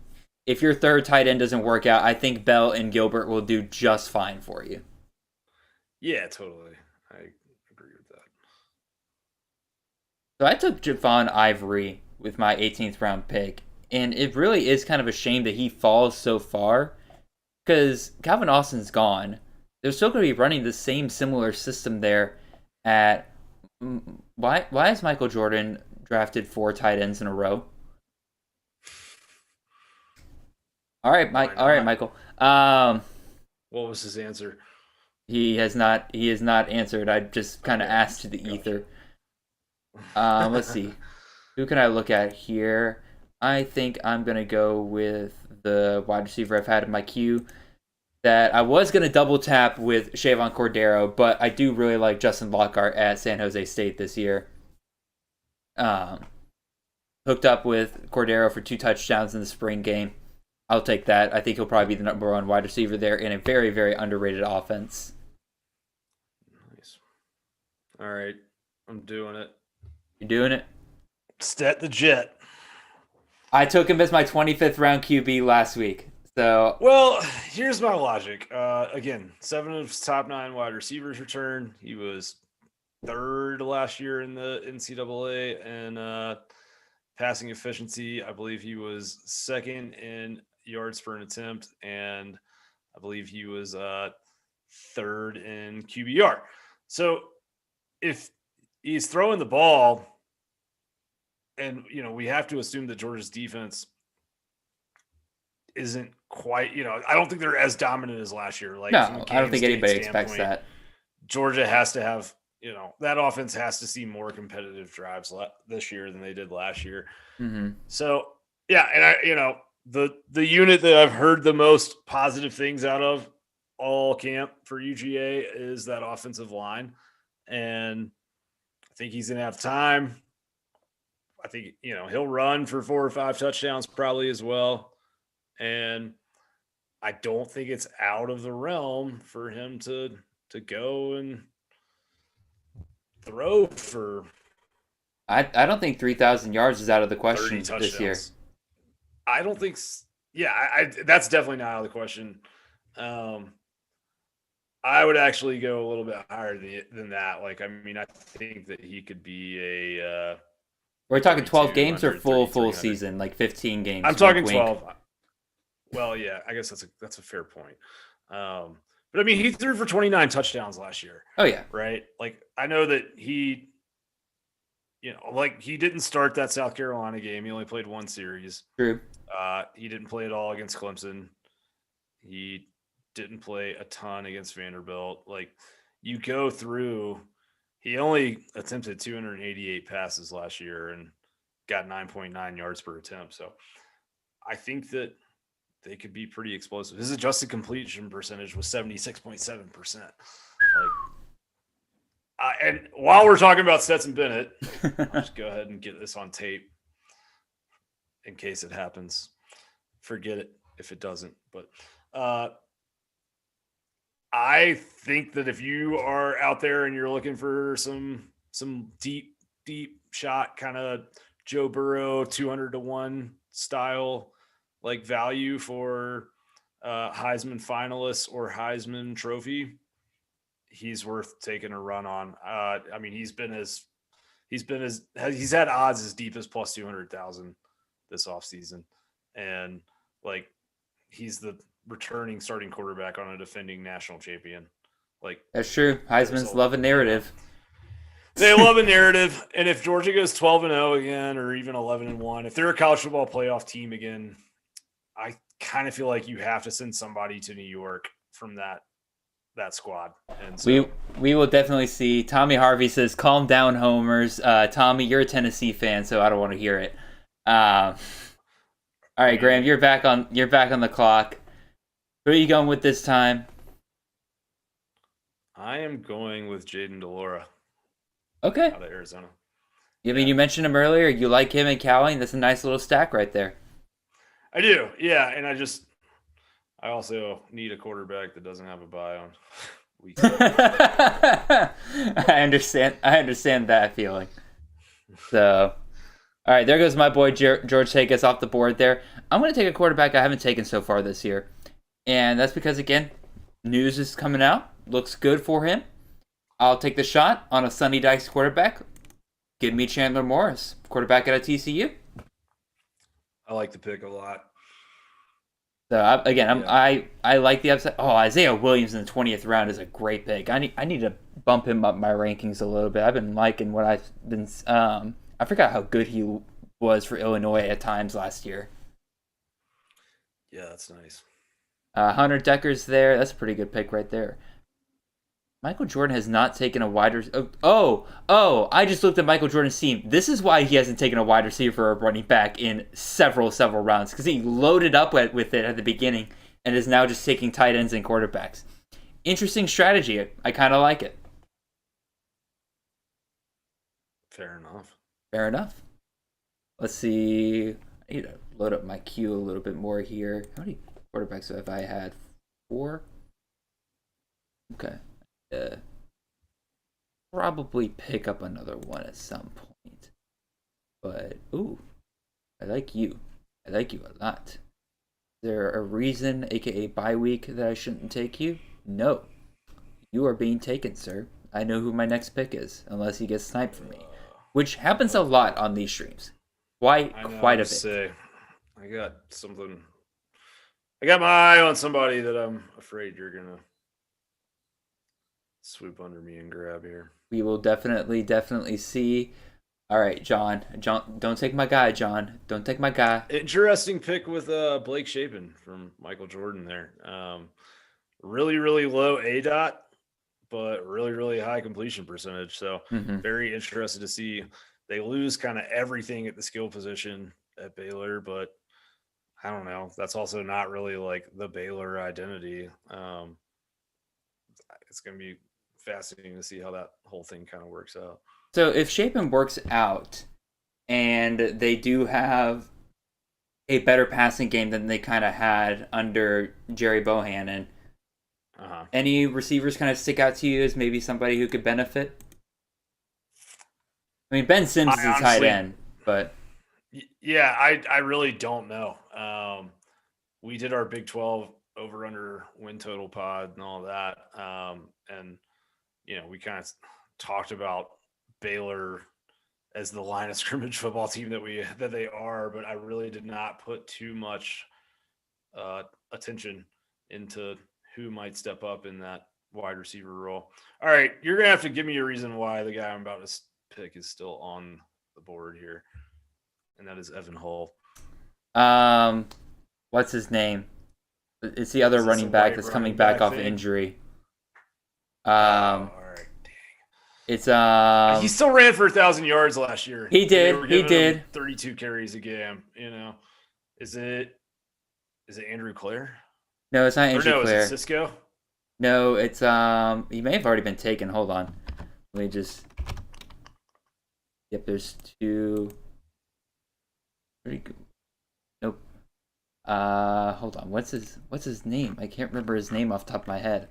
if your third tight end doesn't work out, I think Bell and Gilbert will do just fine for you. Yeah, totally. I agree with that. So I took Javon Ivory with my 18th round pick. And it really is kind of a shame that he falls so far. Because Calvin Austin's gone. They're still going to be running the same similar system there at... Why is Michael Jordan drafted 4 tight ends in a row? All right, Michael. What was his answer? He has not answered. I just kind of asked to the ether. Let's see. Who can I look at here? I think I'm going to go with the wide receiver I've had in my queue that I was going to double tap with Shavon Cordero, but I do really like Justin Lockhart at San Jose State this year. Hooked up with Cordero for 2 touchdowns in the spring game. I'll take that. I think he'll probably be the number 1 wide receiver there in a very, very underrated offense. Nice. All right. I'm doing it. You doing it? Stat the Jet. I took him as my 25th round QB last week. So, well, here's my logic. Again, 7 of his top 9 wide receivers return. He was 3rd last year in the NCAA and passing efficiency. I believe he was 2nd in yards per an attempt, and I believe he was 3rd in QBR. So if he's throwing the ball, and we have to assume that Georgia's defense isn't quite, I don't think they're as dominant as last year. Like, no, I don't think anybody expects that. Georgia has to have, that offense has to see more competitive drives this year than they did last year. Mm-hmm. So, yeah, and the unit that I've heard the most positive things out of all camp for UGA is that offensive line. And I think he's going to have time. I think, he'll run for 4 or 5 touchdowns probably as well. And I don't think it's out of the realm for him to go and throw for. I don't think 3,000 yards is out of the question this year. I don't think. Yeah, that's definitely not out of the question. I would actually go a little bit higher than that. Like, I mean, I think that he could be a. We're talking 12 games or full season, like 15 games. I'm talking 12. Well, yeah, I guess that's a fair point. But I mean, he threw for 29 touchdowns last year. Oh yeah, right. Like, I know that he, he didn't start that South Carolina game. He only played 1 series. True. He didn't play at all against Clemson. He didn't play a ton against Vanderbilt. Like, you go through, he only attempted 288 passes last year and got 9.9 yards per attempt. So I think that they could be pretty explosive. His adjusted completion percentage was 76.7%. Like, And while we're talking about Stetson Bennett, I'll just go ahead and get this on tape in case it happens. Forget it if it doesn't. But I think that if you are out there and you're looking for some deep shot kind of Joe Burrow 200-1 style like value for Heisman finalists or Heisman trophy, he's worth taking a run on. I mean, he's had odds as deep as plus 200,000 this offseason. And like, he's the returning starting quarterback on a defending national champion. Like, that's true. Heisman's love a narrative. They love a narrative. And if Georgia goes 12-0 again, or even 11-1, if they're a college football playoff team again, I kind of feel like you have to send somebody to New York from that squad. And so, we will definitely see. Tommy Harvey says, "Calm down, homers." Tommy, you're a Tennessee fan, so I don't want to hear it. All right, Graham, you're back on the clock. Who are you going with this time? I am going with Jaden DeLora. Okay. Out of Arizona. I mean, you mentioned him earlier. You like him and Cowling. That's a nice little stack right there. I do, yeah. And I also need a quarterback that doesn't have a bye on week. I understand that feeling. So, all right, there goes my boy George Takis off the board there. I'm going to take a quarterback I haven't taken so far this year. And that's because, again, news is coming out. Looks good for him. I'll take the shot on a Sonny Dykes quarterback. Give me Chandler Morris, quarterback out of TCU. I like the pick a lot. So, I like the upside. Oh, Isaiah Williams in the 20th round is a great pick. I need to bump him up my rankings a little bit. I've been liking what I've been I forgot how good he was for Illinois at times last year. Yeah, that's nice. Hunter Decker's there. That's a pretty good pick right there. Michael Jordan has not taken a wide receiver. I just looked at Michael Jordan's team. This is why he hasn't taken a wide receiver or a running back in several rounds, because he loaded up with it at the beginning and is now just taking tight ends and quarterbacks. Interesting strategy. I kind of like it. Fair enough. Let's see. I need to load up my queue a little bit more here. How many quarterbacks have I had? 4? Okay. Probably pick up another one at some point. But, I like you. I like you a lot. Is there a reason, aka bye week, that I shouldn't take you? No. You are being taken, sir. I know who my next pick is, unless he gets sniped from me. Which happens a lot on these streams. Quite a bit. I got my eye on somebody that I'm afraid you're going to swoop under me and grab here. We will definitely see. All right, John, don't take my guy, John. Don't take my guy. Interesting pick with Blake Shapen from Michael Jordan there. Really, really low ADOT, but really, really high completion percentage. So very interested to see. They lose kind of everything at the skill position at Baylor, but I don't know. That's also not really like the Baylor identity. It's going to be fascinating to see how that whole thing kind of works out. So if Shapen works out and they do have a better passing game than they kind of had under Jerry Bohannon, any receivers kind of stick out to you as maybe somebody who could benefit? I mean, Ben Sims is a tight end, but... Yeah, I really don't know. We did our Big 12 over-under win total pod and all that. And, we kind of talked about Baylor as the line of scrimmage football team that they are, but I really did not put too much attention into who might step up in that wide receiver role. All right, you're going to have to give me a reason why the guy I'm about to pick is still on the board here, and that is Evan Hull. What's his name? It's the other running back that's coming back off injury. All right, dang. It's he still ran for 1,000 yards last year. He did. 32 carries a game. Is it Andrew Clare? No, it's not Andrew Clare. Is it Cisco? No, it's he may have already been taken. Hold on. Let me just. Yep, there's 2. Pretty good. Nope. Hold on. What's his name? I can't remember his name off the top of my head.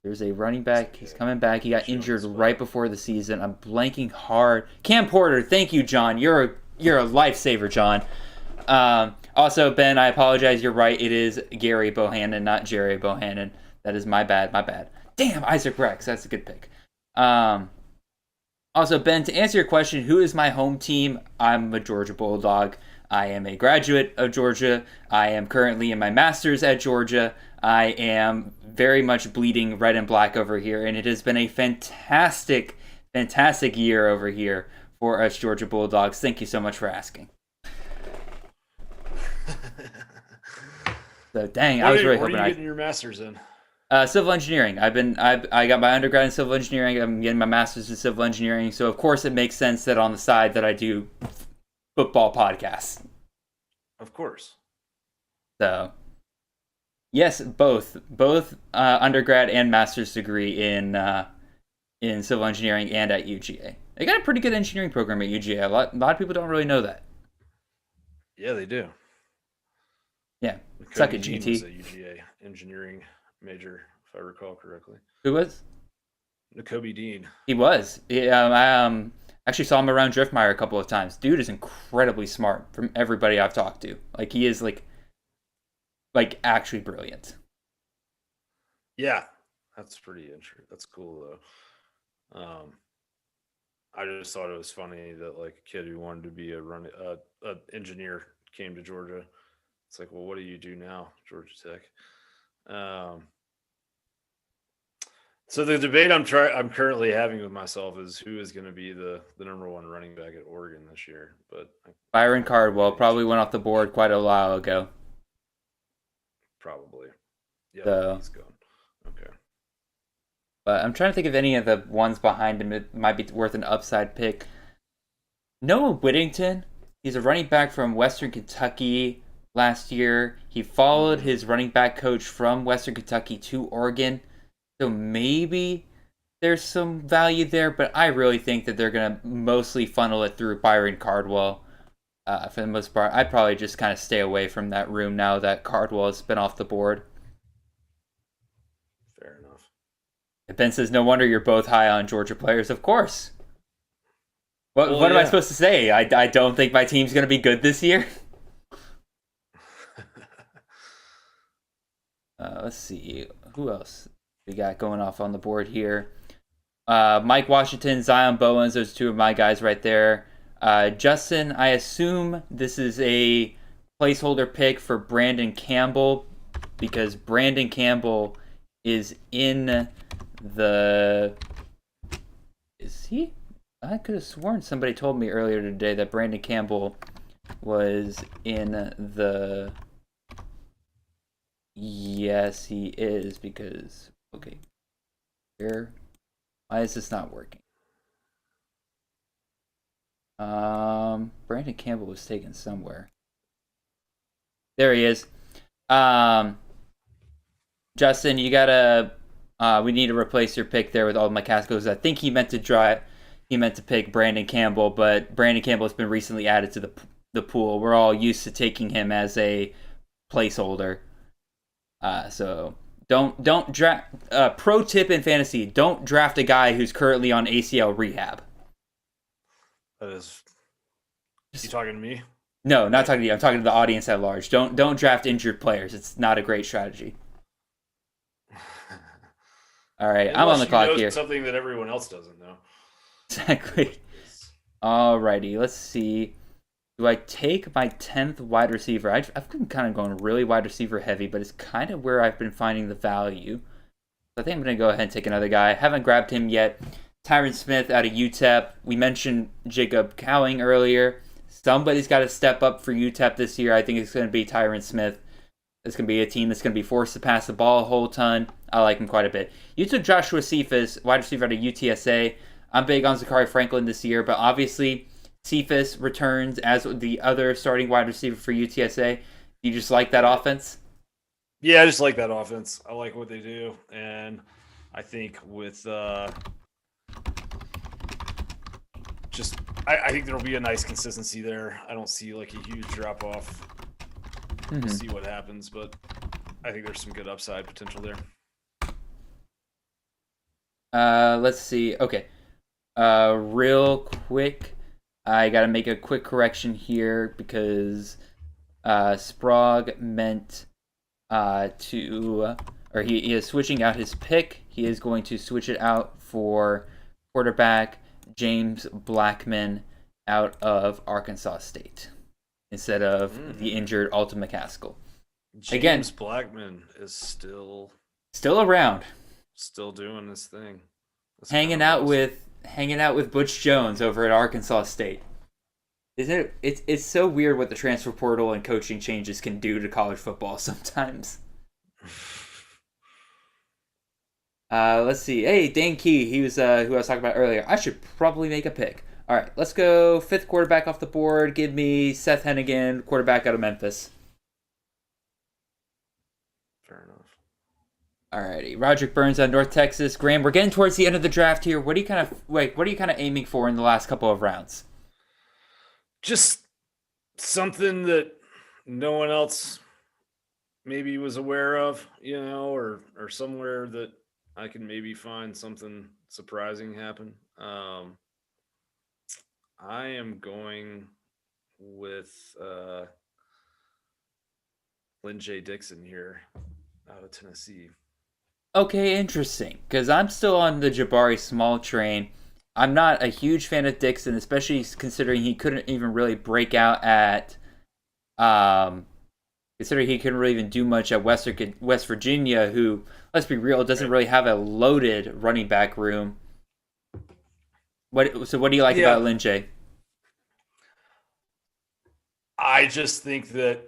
There's a running back. He's coming back. He got injured right before the season. I'm blanking hard. Cam Porter. Thank you, John. You're a lifesaver, John. Also, Ben, I apologize. You're right. It is Gary Bohannon, not Jerry Bohannon. That is my bad. My bad. Damn, Isaac Rex. That's a good pick. Also, Ben, to answer your question, who is my home team? I'm a Georgia Bulldog. I am a graduate of Georgia. I am currently in my master's at Georgia. I am very much bleeding red and black over here, and it has been a fantastic year over here for us Georgia Bulldogs. Thank you so much for asking. So, dang, I was really hoping What are you getting your master's in? Civil engineering. I got my undergrad in civil engineering. I'm getting my master's in civil engineering. So of course it makes sense that on the side that I do football podcasts. Of course. So yes, both undergrad and master's degree in civil engineering and at UGA. They got a pretty good engineering program at UGA. A lot of people don't really know that. Yeah, they do. Yeah, suck it, GT. Was a UGA engineering major, if I recall correctly. Who was? Nakobe Dean. He was. I actually saw him around Driftmeyer a couple of times. Dude is incredibly smart from everybody I've talked to. Like, he is like actually brilliant. Yeah, that's pretty interesting. That's cool though. I just thought it was funny that like a kid who wanted to be a engineer came to Georgia. It's like, well, what do you do now, Georgia Tech? So the debate I'm currently having with myself is who is going to be the number 1 running back at Oregon this year. But Byron Cardwell probably went off the board quite a while ago. Probably. Yeah, so, he's gone. Okay. But I'm trying to think of any of the ones behind him that might be worth an upside pick. Noah Whittington, he's a running back from Western Kentucky last year. He followed his running back coach from Western Kentucky to Oregon. So maybe there's some value there, but I really think that they're going to mostly funnel it through Byron Cardwell for the most part. I'd probably just kind of stay away from that room now that Cardwell has been off the board. Fair enough. Ben says, no wonder you're both high on Georgia players. Of course. What am I supposed to say? I don't think my team's going to be good this year. Let's see. Who else we got going off on the board here? Mike Washington, Zion Bowens. Those 2 of my guys right there. Justin, I assume this is a placeholder pick for Brandon Campbell because Brandon Campbell is in the... Is he? I could have sworn somebody told me earlier today that Brandon Campbell was in the... Yes, he is because... Okay. Where? Why is this not working? Brandon Campbell was taken somewhere. There he is. Justin, you gotta... we need to replace your pick there with all my Cascos. I think he meant to pick Brandon Campbell, but Brandon Campbell has been recently added to the pool. We're all used to taking him as a placeholder. So don't draft. Pro tip in fantasy: don't draft a guy who's currently on ACL rehab. That is. You talking to me? No, not talking to you. I'm talking to the audience at large. Don't draft injured players. It's not a great strategy. All right, I'm on the clock here. Something that everyone else doesn't know. Exactly. Alrighty, let's see. Do I take my 10th wide receiver? I've been kind of going really wide receiver heavy, but it's kind of where I've been finding the value. So I think I'm going to go ahead and take another guy. I haven't grabbed him yet. Tyron Smith out of UTEP. We mentioned Jacob Cowing earlier. Somebody's got to step up for UTEP this year. I think it's going to be Tyron Smith. It's going to be a team that's going to be forced to pass the ball a whole ton. I like him quite a bit. You took Joshua Cephas, wide receiver out of UTSA. I'm big on Zachary Franklin this year, but obviously Cephas returns as the other starting wide receiver for UTSA. Do you just like that offense? Yeah, I just like that offense. I like what they do. And I think with I think there'll be a nice consistency there. I don't see like a huge drop off. We'll see what happens, but I think there's some good upside potential there. Let's see. Okay. Real quick, I gotta make a quick correction here because Sprague meant he is switching out his pick. He is going to switch it out for quarterback James Blackman out of Arkansas State instead of the injured Alton McCaskill. James Blackman is still around, still doing this thing. That's hanging out with Butch Jones over at Arkansas State. It's so weird what the transfer portal and coaching changes can do to college football sometimes. Let's see. Hey, Dan Key, he was who I was talking about earlier. I should probably make a pick. All right, let's go 5th quarterback off the board. Give me Seth Hennigan, quarterback out of Memphis. Fair enough. Alrighty, Roderick Burns out of North Texas. Graham, we're getting towards the end of the draft here. What are you kind of aiming for in the last couple of rounds? Just something that no one else maybe was aware of, or somewhere that I can maybe find something surprising happen. I am going with Lynn J. Dixon here out of Tennessee. Okay, interesting. Because I'm still on the Jabari Small train. I'm not a huge fan of Dixon, especially considering he couldn't even really break out at considering he couldn't really even do much at West Virginia, who, let's be real, doesn't really have a loaded running back room. What do you like about Lynn J? I just think that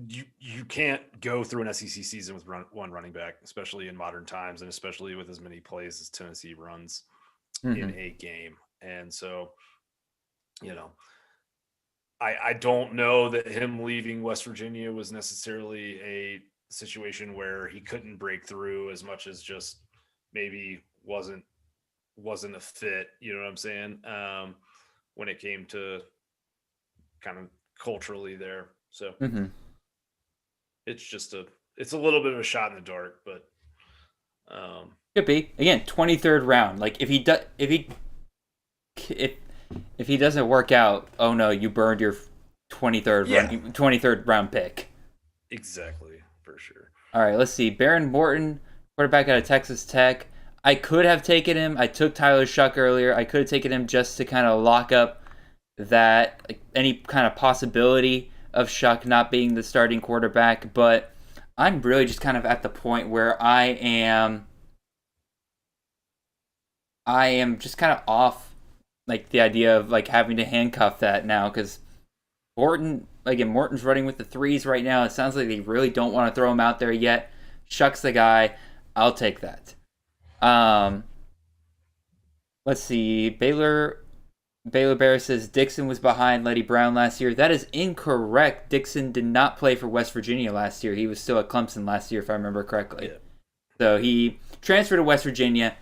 you can't go through an SEC season with one running back, especially in modern times, and especially with as many plays as Tennessee runs in a game. And so, I don't know that him leaving West Virginia was necessarily a situation where he couldn't break through as much as just maybe wasn't a fit. You know what I'm saying? When it came to kind of culturally there. So it's a little bit of a shot in the dark, but could be. Again, 23rd round. Like if he doesn't work out, oh no, you burned your 23rd round pick. Exactly, for sure. All right, let's see. Baron Morton, quarterback out of Texas Tech. I could have taken him. I took Tyler Shuck earlier. I could have taken him just to kind of lock up that any kind of possibility of Shuck not being the starting quarterback, but I'm really just kind of at the point where I am just kind of off like the idea of like having to handcuff that now, because Morton's running with the threes right now. It sounds like they really don't want to throw him out there yet. Shuck's the guy. I'll take that. Let's see. Baylor Bear says Dixon was behind Letty Brown last year. That is incorrect. Dixon did not play for West Virginia last year. He was still at Clemson last year, if I remember correctly. Yeah. So he transferred to West Virginia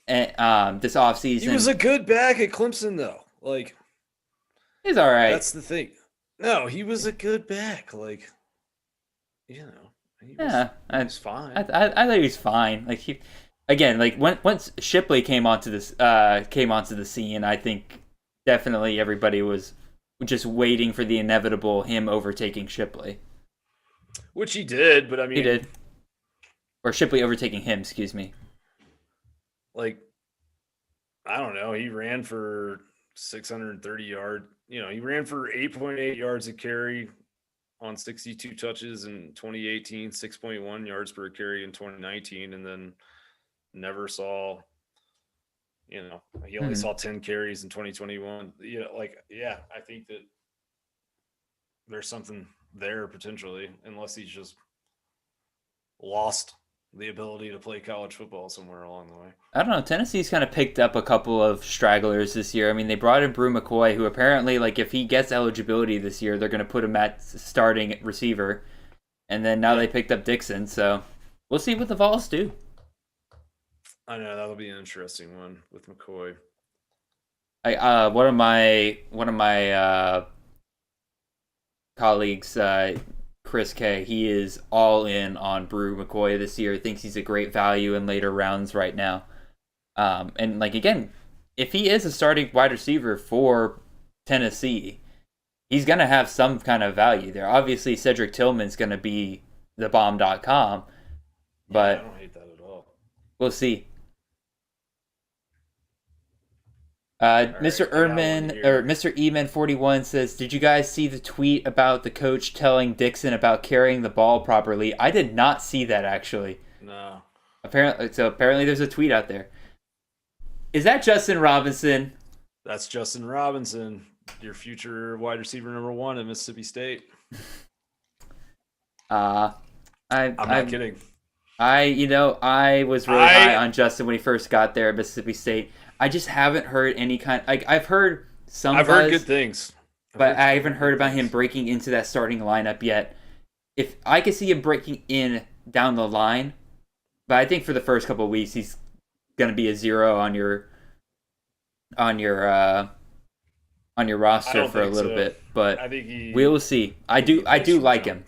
this offseason. He was a good back at Clemson, though. Like, he's all right. That's the thing. No, he was a good back. Like, he was fine. I thought he was fine. Like once Shipley came onto the scene, I think definitely everybody was just waiting for the inevitable him overtaking Shipley. Which he did, but I mean he did. Or Shipley overtaking him, excuse me. Like, I don't know. He ran for 630 yards. He ran for 8.8 yards a carry on 62 touches in 2018, 6.1 yards per carry in 2019, and then never saw, he only saw 10 carries in 2021. I think that there's something there potentially, unless he's just lost the ability to play college football somewhere along the way. I don't know. Tennessee's kind of picked up a couple of stragglers this year. I mean, they brought in Brew McCoy, who apparently, if he gets eligibility this year, they're going to put him at starting receiver. And then now they picked up Dixon, so we'll see what the Vols do. I know, that'll be an interesting one with McCoy. One of my colleagues, Chris K, he is all in on Brew McCoy this year. Thinks he's a great value in later rounds right now. And again, if he is a starting wide receiver for Tennessee, he's gonna have some kind of value there. Obviously, Cedric Tillman's gonna be the bomb.com, but I don't hate that at all. We'll see. Mr. Eman41 says, "Did you guys see the tweet about the coach telling Dixon about carrying the ball properly?" I did not see that actually. No. Apparently there's a tweet out there. Is that Justin Robinson? That's Justin Robinson, your future wide receiver number 1 at Mississippi State. I'm not kidding. I was really high on Justin when he first got there at Mississippi State. I just haven't heard any kind. I've heard some. I've heard good things, but I haven't heard about him breaking into that starting lineup yet. If I could see him breaking in down the line, but I think for the first couple of weeks he's gonna be a 0 on your roster for a little bit. But I think we will see. I do like him.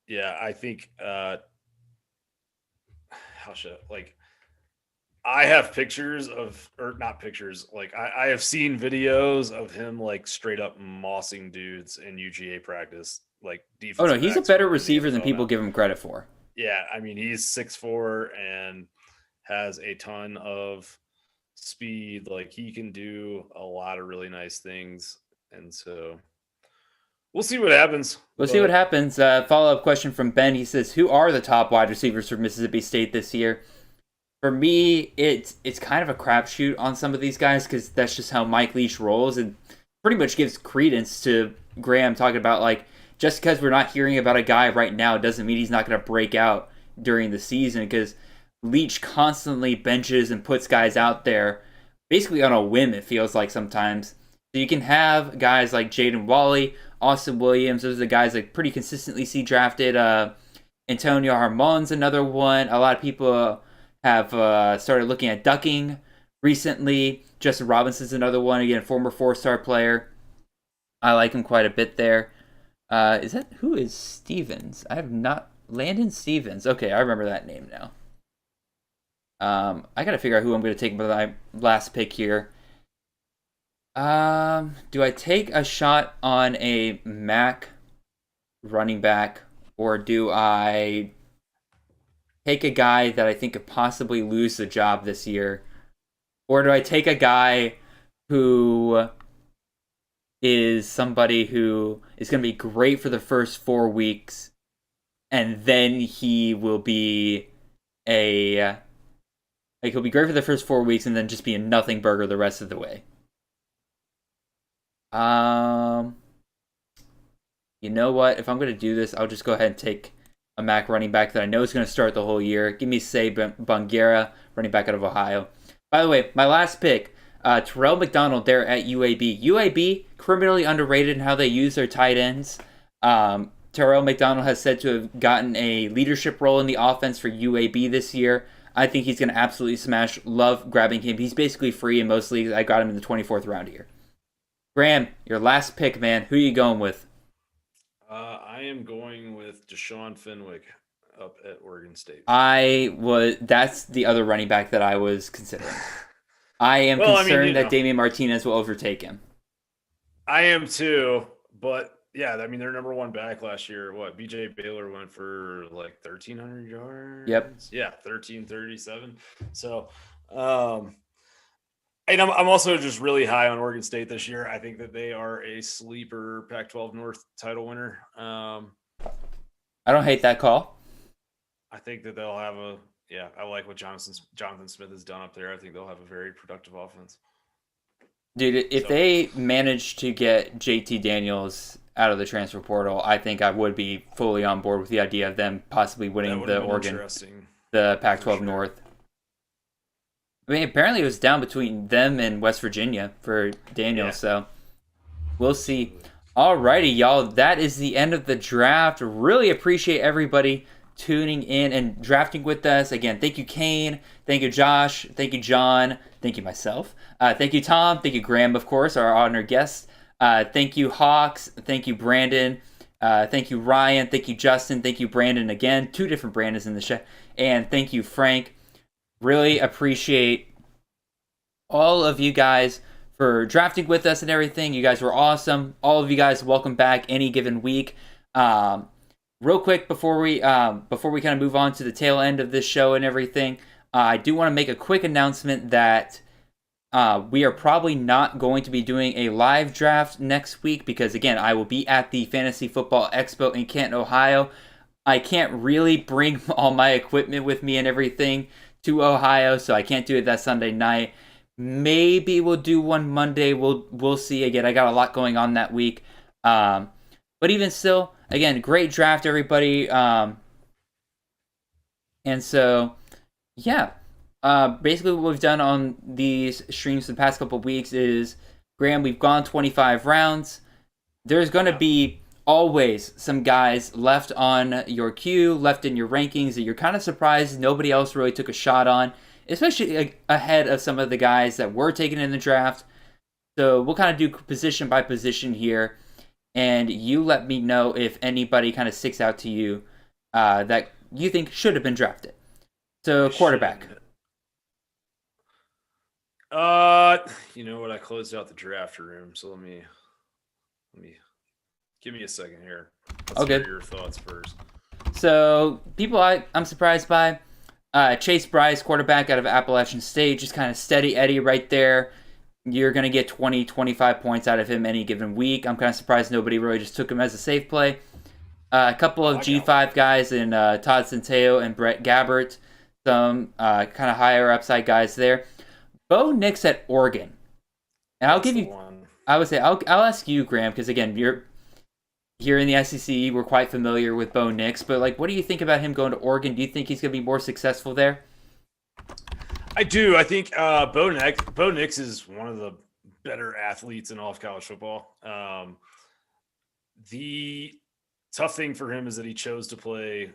Yeah, I think. How should I have pictures of, or not pictures, I have seen videos of him straight up mossing dudes in UGA practice, defense. Oh no, he's a better receiver than people give him credit for. Yeah, I mean he's 6'4" and has a ton of speed. He can do a lot of really nice things, and so we'll see what happens. See what happens. Follow-up question from Ben. He says, "Who are the top wide receivers for Mississippi State this year?" For me, it's kind of a crapshoot on some of these guys because that's just how Mike Leach rolls, and pretty much gives credence to Graham talking about just because we're not hearing about a guy right now doesn't mean he's not going to break out during the season, because Leach constantly benches and puts guys out there basically on a whim, it feels like sometimes. So you can have guys like Jaden Wally, Austin Williams, those are the guys pretty consistently see drafted. Antonio Harmon's another one. A lot of people have started looking at ducking recently. Justin Robinson's another one. Again, former 4-star player. I like him quite a bit there. Who is Stevens? I have not... Landon Stevens. Okay, I remember that name now. I got to figure out who I'm going to take with my last pick here. Do I take a shot on a Mac running back, or do I take a guy that I think could possibly lose the job this year? Or do I take a guy who is somebody who is going to be great for the first 4 weeks, and then he will be he'll be great for the first 4 weeks and then just be a nothing burger the rest of the way? You know what? If I'm going to do this, I'll just go ahead and take a MAC running back that I know is going to start the whole year. Give me Bangera, running back out of Ohio. By the way, my last pick, Terrell McDonald there at UAB. UAB, criminally underrated in how they use their tight ends. Terrell McDonald has said to have gotten a leadership role in the offense for UAB this year. I think he's going to absolutely smash. Love grabbing him. He's basically free in most leagues. I got him in the 24th round here. Graham, your last pick, man. Who are you going with? I am going with Deshaun Fenwick up at Oregon State. That's the other running back that I was considering. I am concerned that Damian Martinez will overtake him. I am too, but yeah, I mean, their number one back last year, BJ Baylor went for 1,300 yards. Yep. Yeah, 1,337. So, and I'm also just really high on Oregon State this year. I think that they are a sleeper Pac-12 North title winner. I don't hate that call. I think that they'll have I like what Jonathan Smith has done up there. I think they'll have a very productive offense. Dude, if they manage to get JT Daniels out of the transfer portal, I think I would be fully on board with the idea of them possibly winning the Pac-12 North. I mean, apparently it was down between them and West Virginia for Daniels, so we'll see. Alrighty, y'all, that is the end of the draft. Really appreciate everybody tuning in and drafting with us. Again, thank you, Kane. Thank you, Josh. Thank you, John. Thank you, myself. Thank you, Tom. Thank you, Graham, of course, our honored guest. Thank you, Hawks. Thank you, Brandon. Thank you, Ryan. Thank you, Justin. Thank you, Brandon, again. 2 different Brandons in the show. And thank you, Frank. Really appreciate all of you guys for drafting with us and everything. You guys were awesome. All of you guys, welcome back any given week. Real quick before we kind of move on to the tail end of this show and everything, I do want to make a quick announcement that we are probably not going to be doing a live draft next week because, again, I will be at the Fantasy Football Expo in Canton, Ohio. I can't really bring all my equipment with me and everything to Ohio, so I can't do it that Sunday night. Maybe we'll do one Monday. We'll see. Again, I got a lot going on that week. But even still, again, great draft, everybody. And so, yeah. Basically what we've done on these streams the past couple of weeks is, Graham, we've gone 25 rounds. There's going to be always some guys left on your queue, left in your rankings that you're kind of surprised nobody else really took a shot on, especially ahead of some of the guys that were taken in the draft. So we'll kind of do position by position here, and you let me know if anybody kind of sticks out to you that you think should have been drafted. So quarterback. You know what? I closed out the draft room, so let me give me a second here. Let's hear your thoughts first. So people I'm surprised by. Chase Bryce, quarterback out of Appalachian State, just kind of steady Eddie right there. You're going to get 20, 25 points out of him any given week. I'm kind of surprised nobody really just took him as a safe play. A couple of G5 guys in Todd Centeio and Brett Gabbert. Some kind of higher upside guys there. Bo Nix at Oregon. And I'll give you, I would say, I'll ask you, Graham, because again, you're here in the SEC, we're quite familiar with Bo Nix, but like, what do you think about him going to Oregon? Do you think he's going to be more successful there? I do. I think Bo Nix is one of the better athletes in all of college football. The tough thing for him is that he chose to play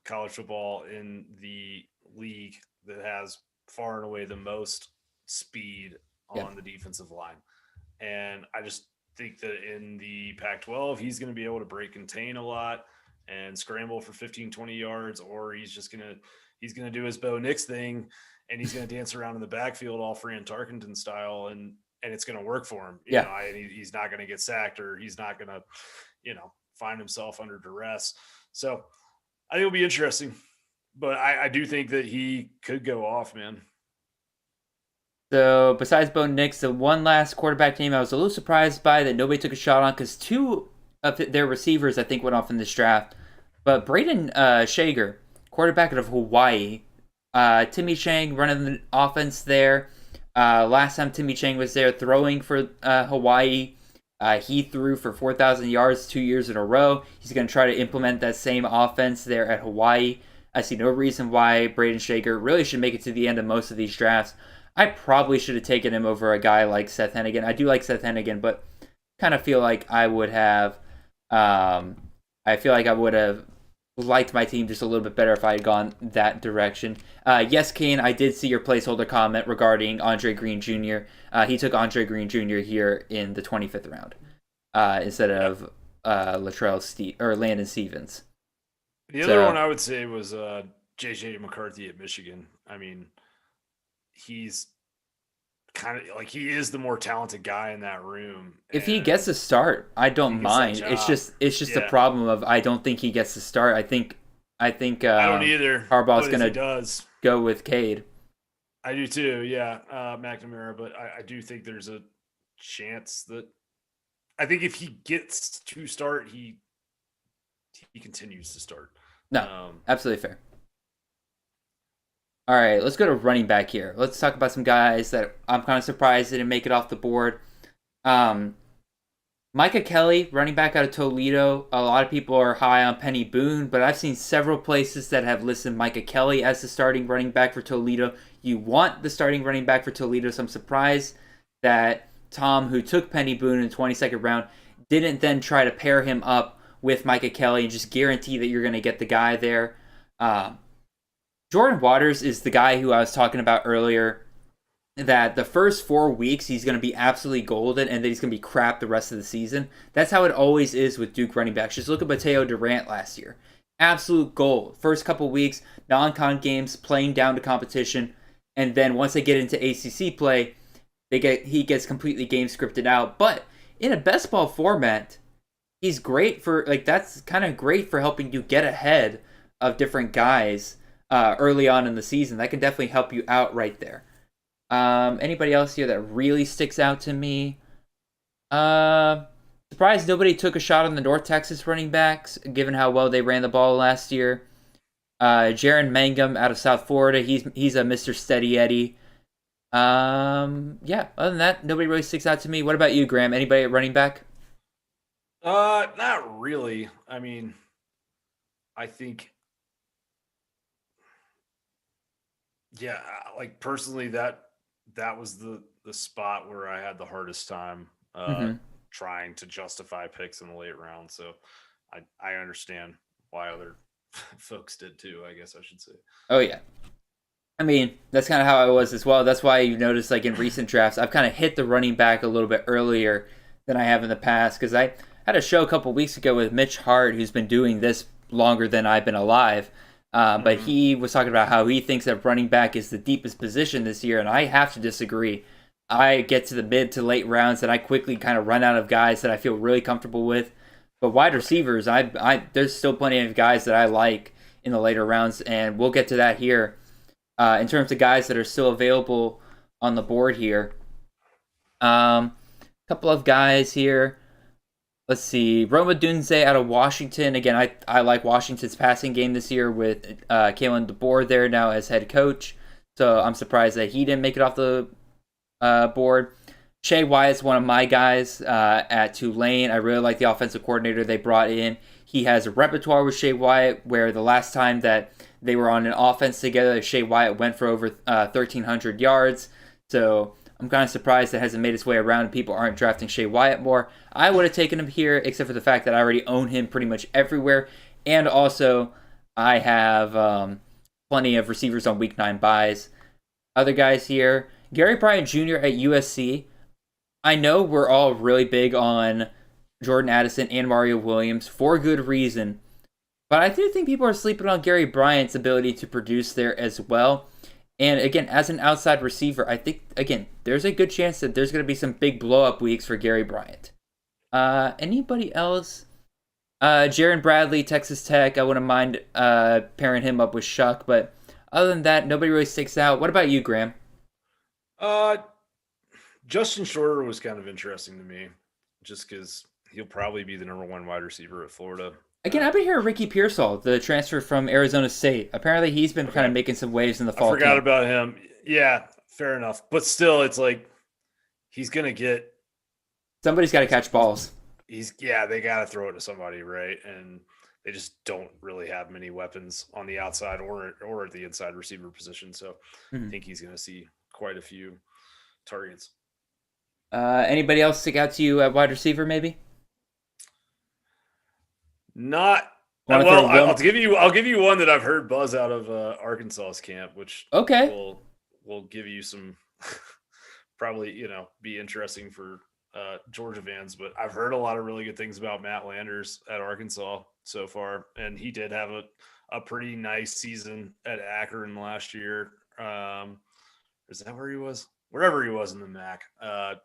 college football in the league that has far and away the most speed on the defensive line. And I just think that in the Pac-12, he's going to be able to break contain a lot and scramble for 15, 20 yards, or he's going to do his Bo Nix thing and he's going to dance around in the backfield all Fran Tarkenton style, and it's going to work for him. You know, he's not going to get sacked, or he's not going to, find himself under duress. So I think it'll be interesting, but I do think that he could go off, man. So besides Bo Nix, the one last quarterback name I was a little surprised by that nobody took a shot on, because 2 of their receivers I think went off in this draft. But Braden Shager, quarterback out of Hawaii. Timmy Chang running the offense there. Last time Timmy Chang was there throwing for Hawaii, he threw for 4,000 yards 2 years in a row. He's going to try to implement that same offense there at Hawaii. I see no reason why Braden Shager really should make it to the end of most of these drafts. I probably should have taken him over a guy like Seth Hennigan. I do like Seth Hennigan, but kind of feel like I would have liked my team just a little bit better if I had gone that direction. Yes, Kane, I did see your placeholder comment regarding Andre Green Jr. He took Andre Green Jr. here in the 25th round instead of Landon Stevens. The other one I would say was J.J. McCarthy at Michigan. I mean, he's kind of like, he is the more talented guy in that room. If he gets a start, I don't mind. It's just the problem of I don't think he gets to start. I think I don't either. Harbaugh's gonna go with Cade. I do too. Yeah, McNamara, but I do think there's a chance that I think if he gets to start, he continues to start. No, absolutely fair. All right, let's go to running back here. Let's talk about some guys that I'm kind of surprised didn't make it off the board. Micah Kelly, running back out of Toledo. A lot of people are high on Penny Boone, but I've seen several places that have listed Micah Kelly as the starting running back for Toledo. You want the starting running back for Toledo, so I'm surprised that Tom, who took Penny Boone in the 22nd round, didn't then try to pair him up with Micah Kelly and just guarantee that you're going to get the guy there. Jordan Waters is the guy who I was talking about earlier, that the first 4 weeks he's going to be absolutely golden and then he's going to be crap the rest of the season. That's how it always is with Duke running backs. Just look at Mateo Durant last year. Absolute gold. First couple weeks, non-con games, playing down to competition, and then once they get into ACC play, he gets completely game scripted out. But in a best ball format, he's great for, like, that's kind of great for helping you get ahead of different guys early on in the season. That can definitely help you out right there. Anybody else here that really sticks out to me? Surprised nobody took a shot on the North Texas running backs, given how well they ran the ball last year. Jaron Mangum out of South Florida, he's a Mr. Steady Eddie. Yeah, other than that, nobody really sticks out to me. What about you, Graham? Anybody at running back? Not really. I mean, I think, yeah, like personally, that was the spot where I had the hardest time trying to justify picks in the late round. So I understand why other folks did too, I guess I should say. Oh yeah. I mean, that's kind of how I was as well. That's why you notice, like, in recent drafts, I've kind of hit the running back a little bit earlier than I have in the past, because I had a show a couple weeks ago with Mitch Hart, who's been doing this longer than I've been alive. But he was talking about how he thinks that running back is the deepest position this year, and I have to disagree. I get to the mid to late rounds and I quickly kind of run out of guys that I feel really comfortable with. But wide receivers, there's still plenty of guys that I like in the later rounds, and we'll get to that here. In terms of guys that are still available on the board here, a couple of guys here. Let's see, Roma Dunze out of Washington. Again, I like Washington's passing game this year with Kalen DeBoer there now as head coach. So I'm surprised that he didn't make it off the board. Shea Wyatt's one of my guys at Tulane. I really like the offensive coordinator they brought in. He has a repertoire with Shea Wyatt where the last time that they were on an offense together, Shea Wyatt went for over 1,300 yards. So I'm kind of surprised that hasn't made its way around and people aren't drafting Shea Wyatt more. I would have taken him here, except for the fact that I already own him pretty much everywhere. And also, I have plenty of receivers on week 9 buys. Other guys here, Gary Bryant Jr. at USC. I know we're all really big on Jordan Addison and Mario Williams for good reason. But I do think people are sleeping on Gary Bryant's ability to produce there as well. And again, as an outside receiver, I think, again, there's a good chance that there's going to be some big blow-up weeks for Gary Bryant. Anybody else? Jaron Bradley, Texas Tech. I wouldn't mind pairing him up with Shuck. But other than that, nobody really sticks out. What about you, Graham? Justin Shorter was kind of interesting to me, just because he'll probably be the number 1 wide receiver at Florida. Again, I've been hearing Ricky Pearsall, the transfer from Arizona State. Apparently, he's been kind of making some waves in the fall. I forgot about him. Yeah, fair enough. But still, it's like he's going to get... Somebody's got to catch balls. They got to throw it to somebody, right? And they just don't really have many weapons on the outside or at the inside receiver position. So I think he's going to see quite a few targets. Anybody else stick out to you at wide receiver, maybe? Not well. I'll give you one that I've heard buzz out of Arkansas's camp, which will give you some probably be interesting for Georgia fans. But I've heard a lot of really good things about Matt Landers at Arkansas so far, and he did have a pretty nice season at Akron last year. Is that where he was? Wherever he was in the MAC. I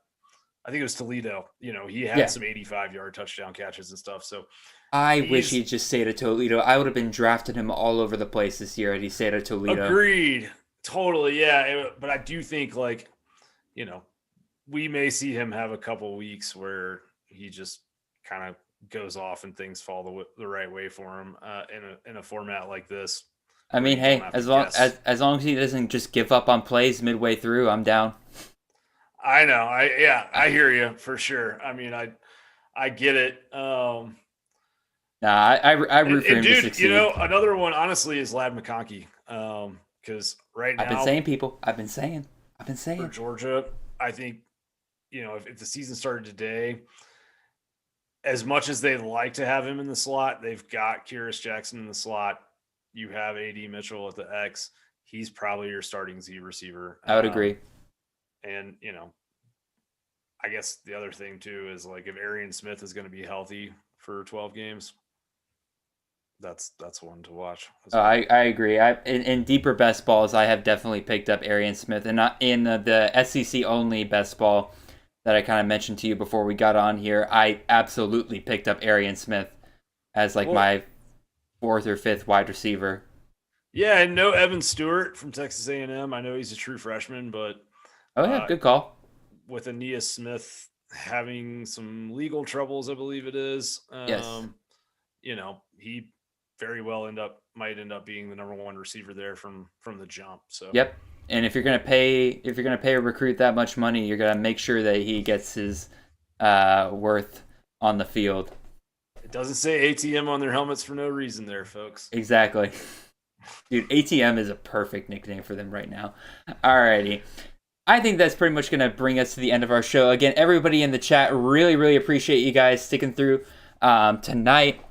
think it was Toledo. He had some 85-yard touchdown catches and stuff. So. I wish he'd just stayed at Toledo. I would have been drafting him all over the place this year had he stayed at Toledo. Agreed. Totally, yeah. But I do think, we may see him have a couple weeks where he just kind of goes off and things fall the right way for him in a format like this. I mean, hey, as long as he doesn't just give up on plays midway through, I'm down. I know. I hear you for sure. I mean, I get it. I root for him to succeed. Another one, honestly, is Ladd McConkey. Because right now, I've been saying. For Georgia, I think, if the season started today, as much as they'd like to have him in the slot, they've got Kyrus Jackson in the slot. you have AD Mitchell at the X, he's probably your starting Z receiver. I would agree. And, I guess the other thing too is like if Arian Smith is going to be healthy for 12 games, that's one to watch. I agree. In deeper best balls, I have definitely picked up Arian Smith, and not in the SEC only best ball that I kind of mentioned to you before we got on here. I absolutely picked up Arian Smith as my 4th or 5th wide receiver. Yeah, and no Evan Stewart from Texas A&M. I know he's a true freshman, but Good call. With Aeneas Smith having some legal troubles, I believe it is. Yes. He very well might end up being the number 1 receiver there from the jump. So yep. And if you're gonna pay a recruit that much money, you're gonna make sure that he gets his worth on the field. It doesn't say ATM on their helmets for no reason there, folks. Exactly. Dude, ATM is a perfect nickname for them right now. Alrighty. I think that's pretty much going to bring us to the end of our show. Again, everybody in the chat, really, really appreciate you guys sticking through tonight.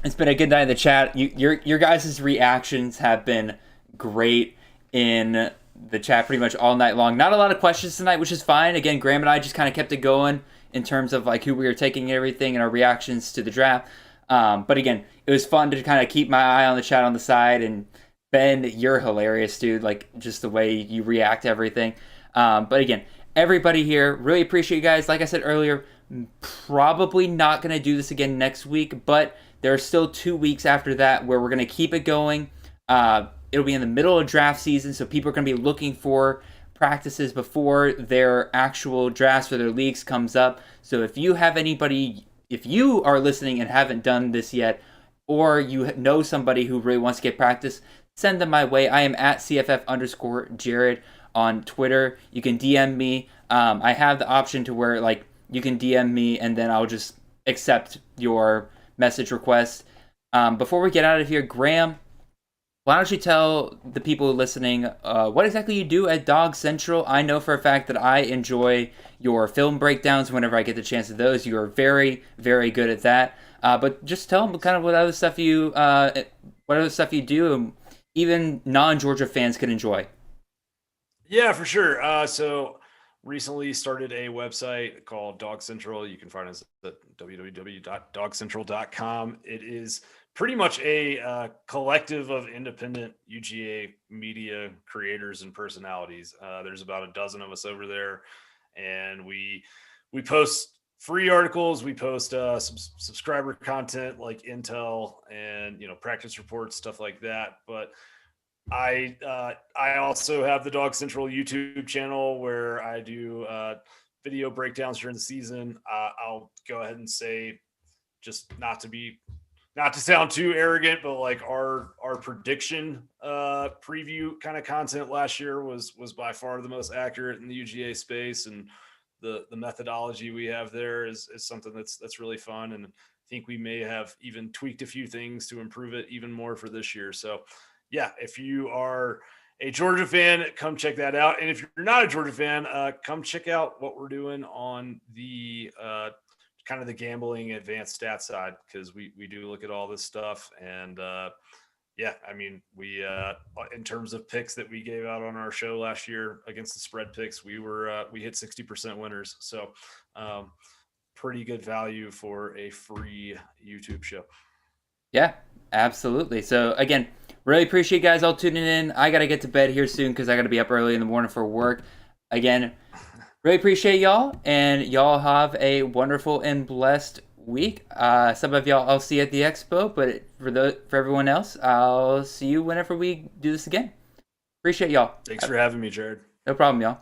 It's been a good night in the chat. Your guys' reactions have been great in the chat pretty much all night long. Not a lot of questions tonight, which is fine. Again, Graham and I just kind of kept it going in terms of like who we were taking and everything and our reactions to the draft. But again, it was fun to kind of keep my eye on the chat on the side. And Ben, you're hilarious, dude. Like just the way you react to everything. But again, everybody here, really appreciate you guys. Like I said earlier, probably not going to do this again next week, but there are still 2 weeks after that where we're going to keep it going. It'll be in the middle of draft season, so people are going to be looking for practices before their actual drafts or their leagues comes up. So if you are listening and haven't done this yet, or you know somebody who really wants to get practice, send them my way. I am at CFF_Jared on Twitter. You can DM me. I have the option to where you can DM me and then I'll just accept your message request. Before we get out of here, Graham, why don't you tell the people listening what exactly you do at Dawgs Central? I know for a fact that I enjoy your film breakdowns whenever I get the chance of those. You are very, very good at that. But just tell them kind of what other stuff you do, and even non-Georgia fans can enjoy. Yeah, for sure. So recently started a website called Dawgs Central. You can find us at www.dawgcentral.com. It is pretty much a collective of independent UGA media creators and personalities. There's about a dozen of us over there, and we post free articles. We post subscriber content like intel and practice reports, stuff like that. But I also have the Dawgs Central YouTube channel where I do video breakdowns during the season. I'll go ahead and say, just not to sound too arrogant, but like our prediction preview kind of content last year was by far the most accurate in the UGA space, and the methodology we have there is something that's really fun, and I think we may have even tweaked a few things to improve it even more for this year. So yeah, if you are a Georgia fan, come check that out. And if you're not a Georgia fan, come check out what we're doing on the kind of the gambling advanced stat side, because we do look at all this stuff. And yeah, I mean, we in terms of picks that we gave out on our show last year against the spread picks, we hit 60% winners. So pretty good value for a free YouTube show. Yeah, absolutely. So again, really appreciate you guys all tuning in. I got to get to bed here soon because I got to be up early in the morning for work. Again, really appreciate y'all, and y'all have a wonderful and blessed week. Some of y'all I'll see at the expo, but for everyone else, I'll see you whenever we do this again. Appreciate y'all. Thanks for having me, Jared. No problem, y'all.